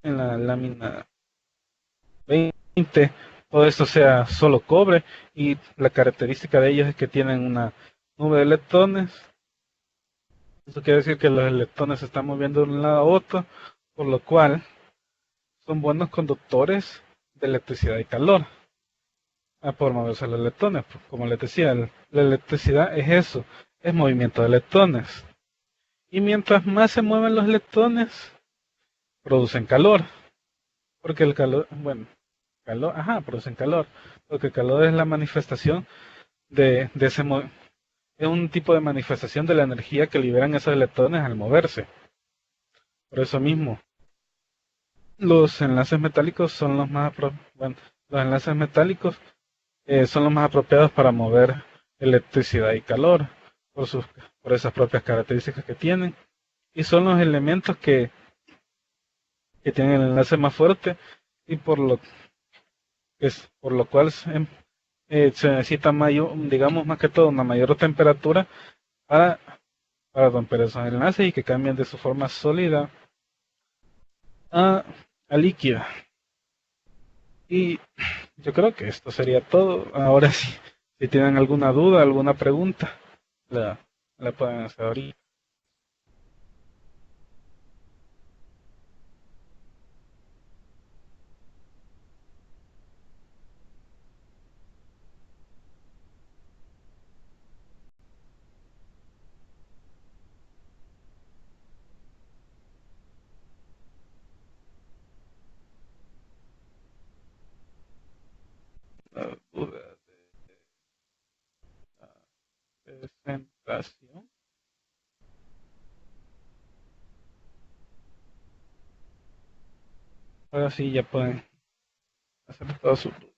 en la lámina 20, todo esto sea solo cobre, y la característica de ellos es que tienen una nube de electrones. Eso quiere decir que los electrones se están moviendo de un lado a otro, por lo cual son buenos conductores de electricidad y calor. Por moverse los electrones, pues, como les decía, la electricidad es eso, es movimiento de electrones. Y mientras más se mueven los electrones, producen calor. Porque el calor, bueno, producen calor. Porque el calor es la manifestación de ese es un tipo de manifestación de la energía que liberan esos electrones al moverse. Por eso mismo, los enlaces metálicos son los más bueno, los enlaces metálicos son los más apropiados para mover electricidad y calor por esas propias características que tienen, y son los elementos que tienen el enlace más fuerte, y por lo cual se necesita mayor, digamos más que todo una mayor temperatura para, para romper esos enlaces y que cambien de su forma sólida a líquida. Y yo creo que esto sería todo. Ahora sí, si tienen alguna duda, alguna pregunta, la, la pueden hacer ahorita. La duda de la presentación. Ahora sí ya pueden hacer todas sus dudas.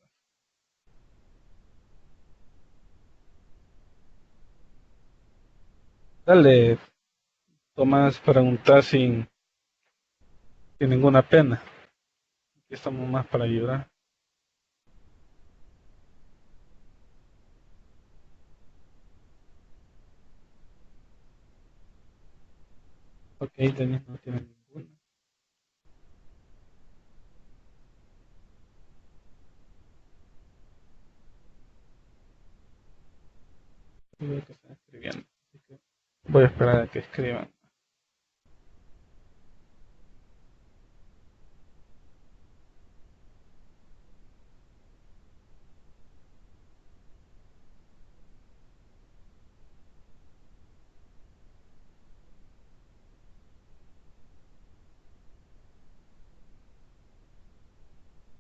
Dale, Tomás, preguntar sin ninguna pena. Aquí estamos más para ayudar. Ok, Denis no tiene ninguna. Veo que están escribiendo. Así que voy a esperar a que escriban.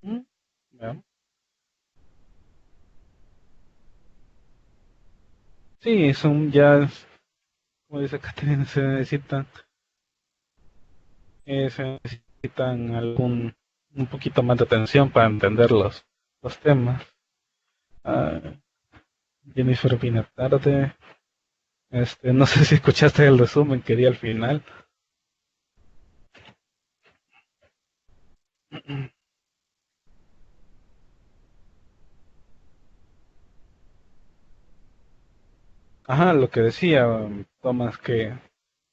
Mm, veamos. Sí, son ya, como dice Catherine, se necesitan un poquito más de atención para entender los temas. Ah, Jennifer vino tarde. No sé si escuchaste el resumen que di al final. Ajá, lo que decía Tomás, que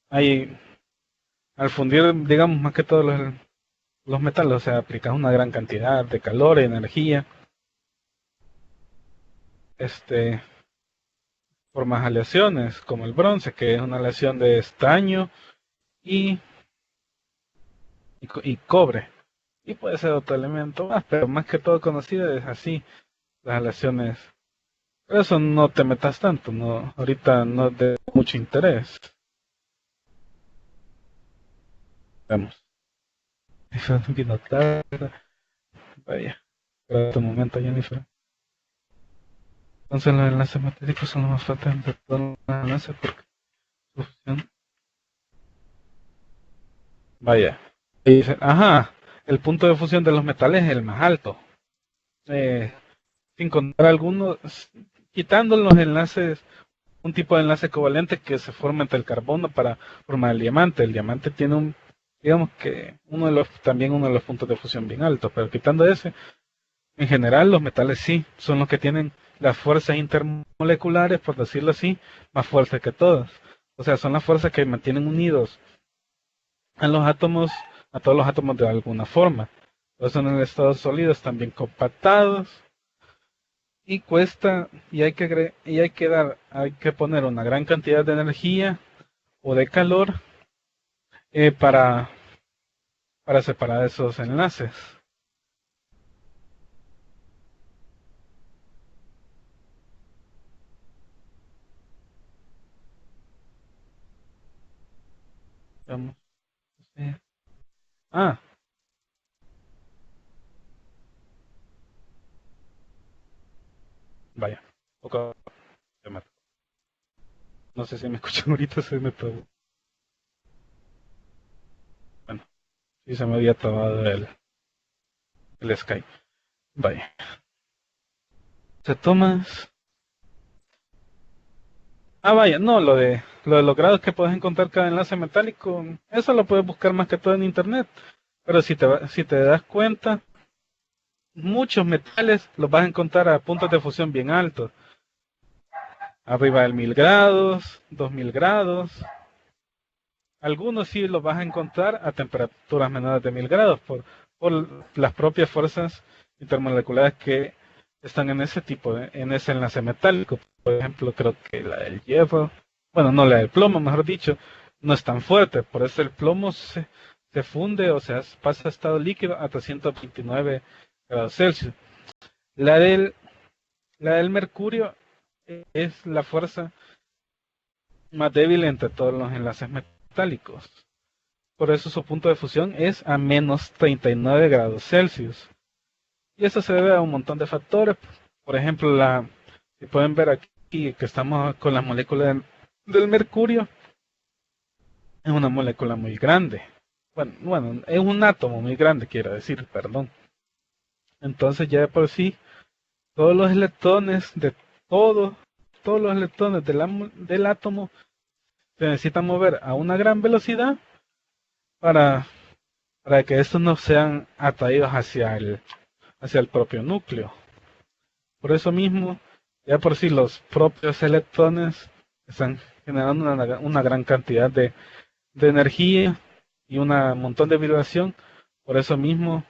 hay, al fundir, digamos, más que todos los metales, o sea, aplicas una gran cantidad de calor, energía, este, formas aleaciones, como el bronce, que es una aleación de estaño y, y cobre. Y puede ser otro elemento más, pero más que todo conocido es así, las aleaciones. Pero eso no te metas tanto, no, ahorita no es de mucho interés. Vamos. Vino tarde. Vaya, espera un momento, Jennifer. Entonces los enlaces matemáticos son los más fáciles de todos los enlaces porque su función. Vaya. Y dice, ajá, el punto de fusión de los metales es el más alto. Eh, Sin contar algunos, quitando los enlaces, un tipo de enlace covalente que se forma entre el carbono para formar el diamante. El diamante tiene digamos que también uno de los puntos de fusión bien altos, pero quitando ese, en general los metales sí, son los que tienen las fuerzas intermoleculares, por decirlo así, más fuertes que todas. O sea, son las fuerzas que mantienen unidos a los átomos, a todos los átomos de alguna forma. Por eso en el estado sólido están bien compactados y cuesta hay que poner una gran cantidad de energía o de calor eh, para, para separar esos enlaces. Vamos, ah, vaya, poco no sé si me escuchan ahorita, se me trabó. Bueno, sí se me había trabado el Skype. Vaya. Se tomas. Ah, vaya, no, lo de los grados que puedes encontrar cada enlace metálico, eso lo puedes buscar más que todo en internet. Pero si te das cuenta, muchos metales los vas a encontrar a puntos de fusión bien altos. Arriba del 1000 grados, 2000 grados. Algunos sí los vas a encontrar a temperaturas menores de 1000 grados por las propias fuerzas intermoleculares que están en en ese enlace metálico. Por ejemplo, creo que la del hierro, bueno, no la del plomo, mejor dicho, no es tan fuerte. Por eso el plomo se funde, o sea, pasa a estado líquido a 329 grados Celsius. La del, la del mercurio es la fuerza más débil entre todos los enlaces metálicos. Por eso su punto de fusión es a menos 39 grados Celsius. Y eso se debe a un montón de factores. Por ejemplo, si pueden ver aquí que estamos con la molécula del mercurio, es una molécula muy grande. Bueno, es un átomo muy grande, quiero decir, perdón. Entonces ya de por sí, todos los electrones de todo, todos los electrones del átomo se necesitan mover a una gran velocidad para, para que estos no sean atraídos hacia el propio núcleo. Por eso mismo, ya por sí los propios electrones están generando una gran cantidad de energía y un montón de vibración. Por eso mismo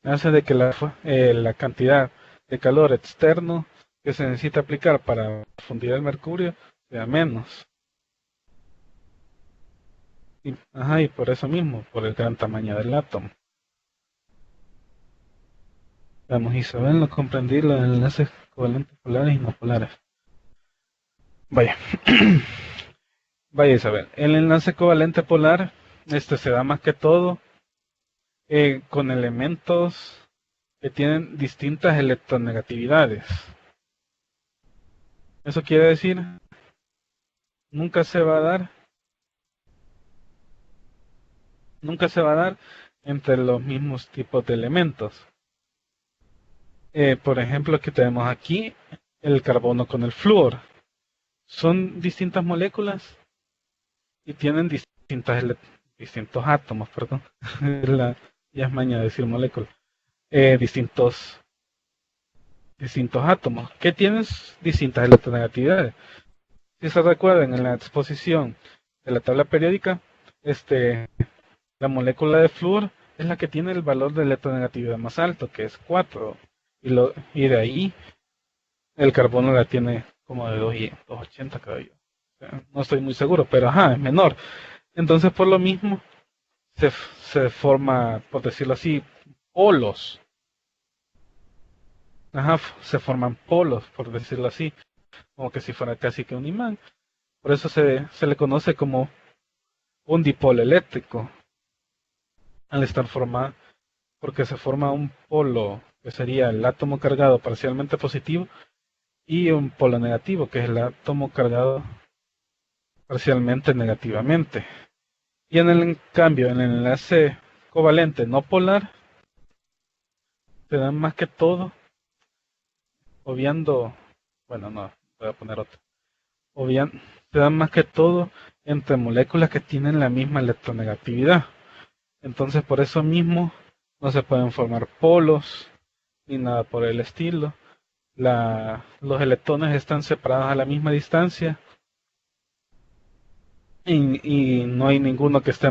hace de que la cantidad de calor externo que se necesita aplicar para fundir el mercurio sea menos. Y por eso mismo, por el gran tamaño del átomo. Vamos, Isabel, no comprendí los enlaces covalentes polares y no polares. Vaya. Vaya, Isabel. El enlace covalente polar se da más que todo con elementos que tienen distintas electronegatividades. Eso quiere decir, nunca se va a dar entre los mismos tipos de elementos. Por ejemplo, que tenemos aquí el carbono con el flúor. Son distintas moléculas y tienen distintos átomos, perdón. Ya es maña decir molécula. Distintos átomos que tienen distintas electronegatividades. Si se recuerdan, en la exposición de la tabla periódica, la molécula de flúor es la que tiene el valor de electronegatividad más alto, que es 4. Y de ahí el carbono la tiene como de 280, creo yo. O sea, no estoy muy seguro, pero es menor. Entonces, por lo mismo, se forma, por decirlo así, polos. Se forman polos, por decirlo así, como que si fuera casi que un imán. Por eso se le conoce como un dipolo eléctrico, al estar formado, porque se forma un polo, que sería el átomo cargado parcialmente positivo, y un polo negativo, que es el átomo cargado parcialmente negativamente. Y en cambio, en el enlace covalente no polar, se dan más que todo, voy a poner otro. Se dan más que todo entre moléculas que tienen la misma electronegatividad. Entonces, por eso mismo, no se pueden formar polos, ni nada por el estilo. Los electrones están separados a la misma distancia y no hay ninguno que esté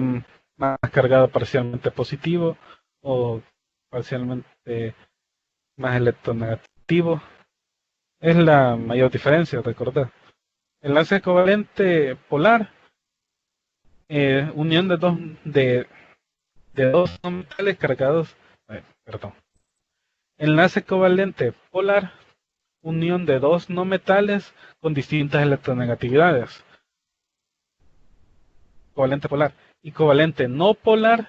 más cargado parcialmente positivo o parcialmente más electronegativo. Es la mayor diferencia, recordad. Enlace covalente polar, unión de dos no metales cargados, enlace covalente polar, unión de dos no metales con distintas electronegatividades. Covalente polar. Y covalente no polar,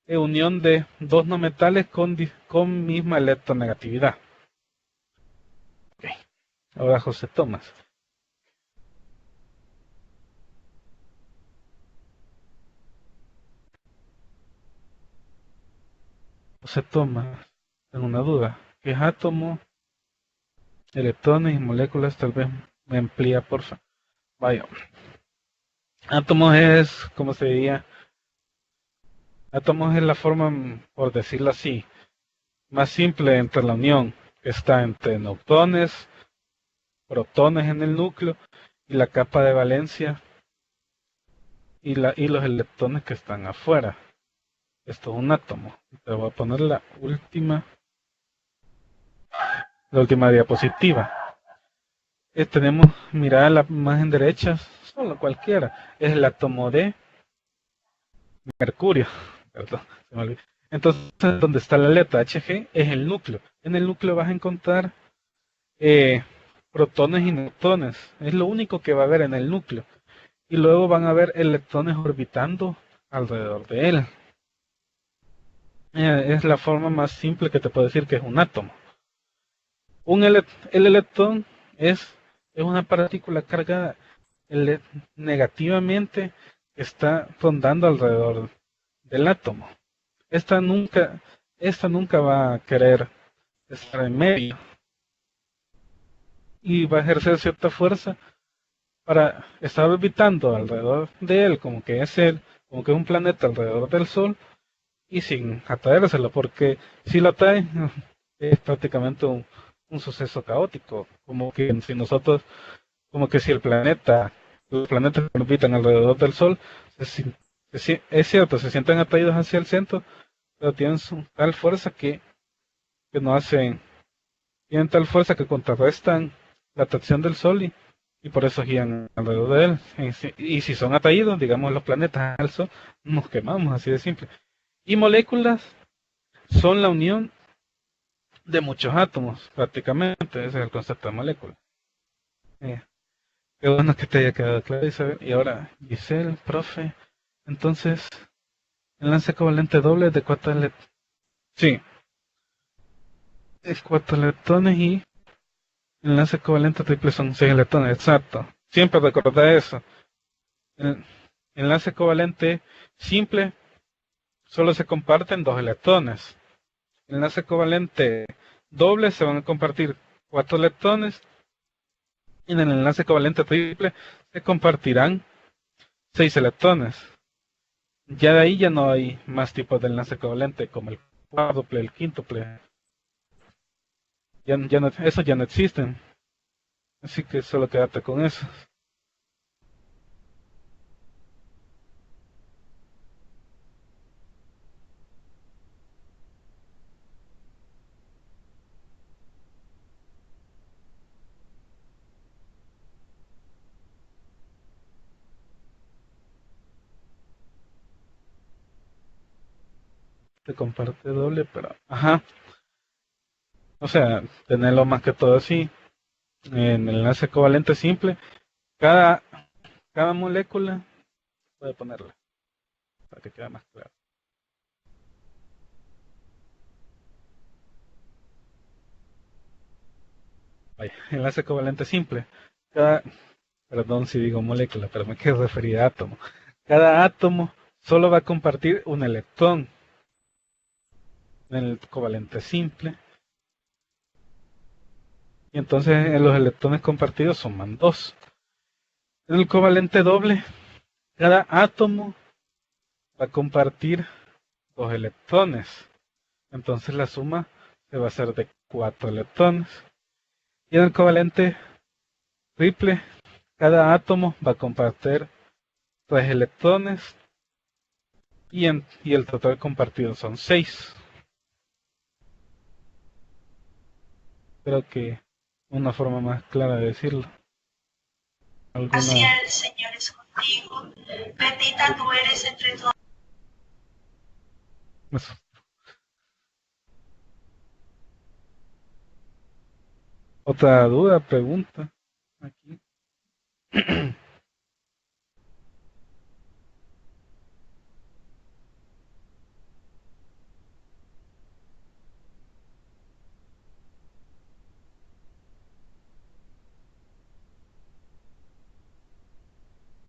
unión de dos no metales con misma electronegatividad. Okay. Ahora José Tomás. José Tomás, tengo una duda. ¿Qué es átomo? Electrones y moléculas, tal vez me amplía, porfa. Vaya. Átomos es, ¿cómo se diría? Átomos es la forma, por decirlo así, más simple entre la unión que está entre neutrones, protones en el núcleo y la capa de valencia y los electrones que están afuera. Esto es un átomo. Te voy a poner la última diapositiva. Tenemos, mirad la imagen derecha, solo cualquiera, es el átomo de mercurio. Perdón, se me olvidó. Entonces, donde está la letra Hg es el núcleo. En el núcleo vas a encontrar protones y neutrones. Es lo único que va a haber en el núcleo. Y luego van a haber electrones orbitando alrededor de él. Es la forma más simple que te puedo decir que es un átomo. El electrón es una partícula cargada negativamente que está rondando alrededor del átomo. Esta nunca va a querer estar en medio y va a ejercer cierta fuerza para estar orbitando alrededor de él, como que es un planeta alrededor del Sol, y sin atraérselo, porque si lo atrae es prácticamente un suceso caótico, como que si el planeta los planetas que orbitan alrededor del Sol, es cierto, se sienten atraídos hacia el centro, pero tienen tal fuerza que no hacen, tienen tal fuerza que contrarrestan la atracción del Sol y por eso giran alrededor de él. Y si son atraídos, digamos, los planetas al Sol, nos quemamos, así de simple. Y moléculas son la unión de muchos átomos, prácticamente. Ese es el concepto de molécula. Qué bueno que te haya quedado claro, Isabel. Y ahora, Giselle, profe. Entonces, enlace covalente doble de 4 electrones. Sí, es 4 electrones y enlace covalente triple son 6 electrones. Exacto. Siempre recordá eso. El enlace covalente simple solo se comparten 2 electrones. El enlace covalente doble se van a compartir 4 electrones. Y en el enlace covalente triple se compartirán 6 electrones. Ya de ahí ya no hay más tipos de enlace covalente como el cuádruple, el quíntuple. Esos ya no existen. Así que solo quédate con eso. Te comparte doble, pero... Ajá. O sea, tenerlo más que todo así. En el enlace covalente simple, cada, cada molécula puede ponerla para que quede más claro. Vaya, enlace covalente simple. Perdón si digo molécula, pero me quiero referir a átomo. Cada átomo solo va a compartir un electrón en el covalente simple. Y entonces los electrones compartidos suman 2. En el covalente doble, cada átomo va a compartir 2 electrones. Entonces la suma se va a hacer de 4 electrones. Y en el covalente triple, cada átomo va a compartir 3 electrones. Y el total compartido son 6. Creo que una forma más clara de decirlo. Así el Señor es contigo, bendita tú eres entre todas. Eso. Otra duda, pregunta. Aquí.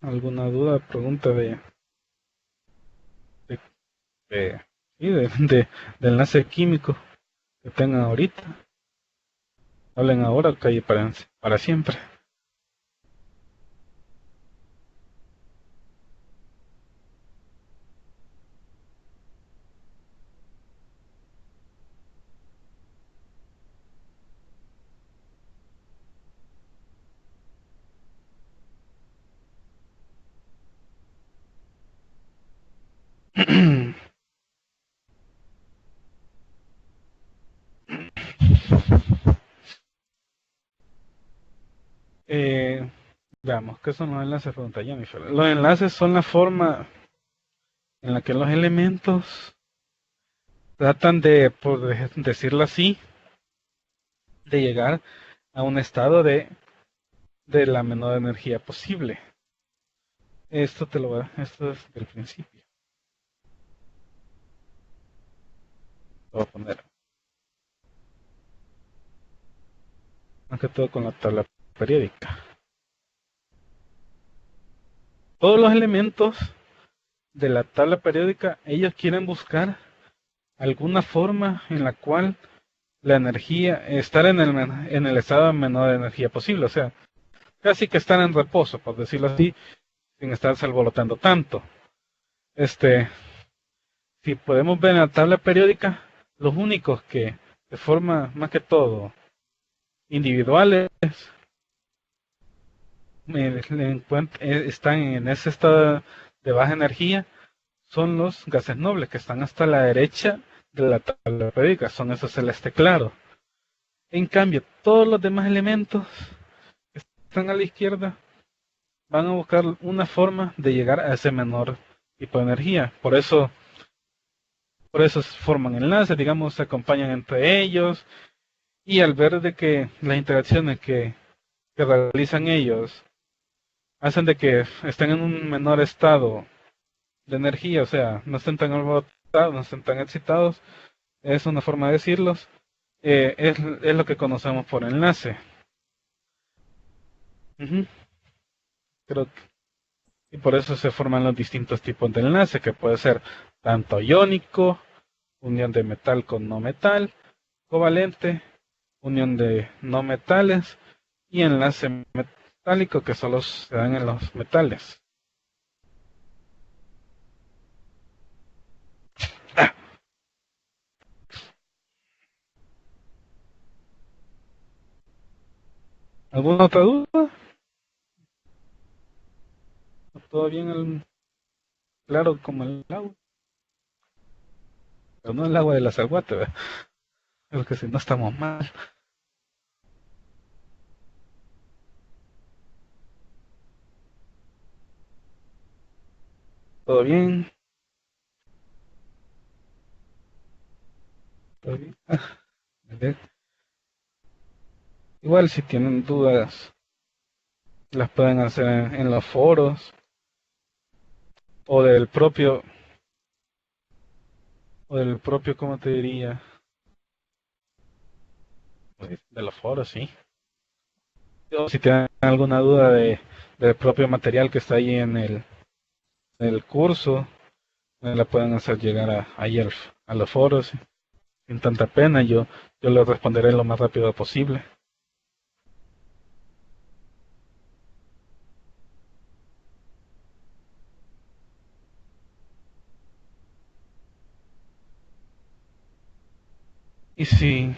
¿Alguna duda, pregunta de, sí, de enlace químico que tengan ahorita? Hablen ahora, calle para siempre. Veamos, ¿qué son los enlaces? Pregunta Jennifer. Los enlaces son la forma en la que los elementos tratan de, por decirlo así, de llegar a un estado de la menor energía posible. Esto es del principio. Lo voy a poner. Más que todo con la tabla periódica. Todos los elementos de la tabla periódica, ellos quieren buscar alguna forma en la cual la energía, estar en el estado de menor energía posible, o sea, casi que estar en reposo, por decirlo así, sin estarse alborotando tanto. Si podemos ver en la tabla periódica, los únicos que de forma más que todo individuales, están en ese estado de baja energía son los gases nobles que están hasta la derecha de la tabla periódica, son esos celeste claro. En cambio, todos los demás elementos que están a la izquierda van a buscar una forma de llegar a ese menor tipo de energía. Por eso forman enlaces, digamos, se acompañan entre ellos, y al ver de que las interacciones que realizan ellos hacen de que estén en un menor estado de energía, o sea, no estén tan alborotados, no estén tan excitados, es una forma de decirlos, es lo que conocemos por enlace. Ujú. Creo que, y por eso se forman los distintos tipos de enlace, que puede ser tanto iónico, unión de metal con no metal, covalente, unión de no metales, y enlace metálico, que solo se dan en los metales. ¿Alguna otra duda? ¿Todo bien? Claro, como el agua. Pero no el agua de la salguate, ¿verdad? Porque si no estamos mal. ¿Todo bien? ¿Todo bien? A ver. Igual si tienen dudas, las pueden hacer en los foros o del propio, ¿cómo te diría? Pues, de los foros, sí. O si tienen alguna duda del propio material que está ahí en el curso, la pueden hacer llegar ahí a los foros sin tanta pena. Yo les responderé lo más rápido posible. Y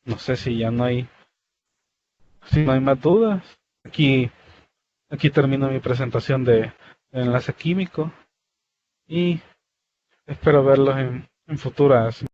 no sé si no hay más dudas, aquí termino mi presentación de enlace químico y espero verlos en futuras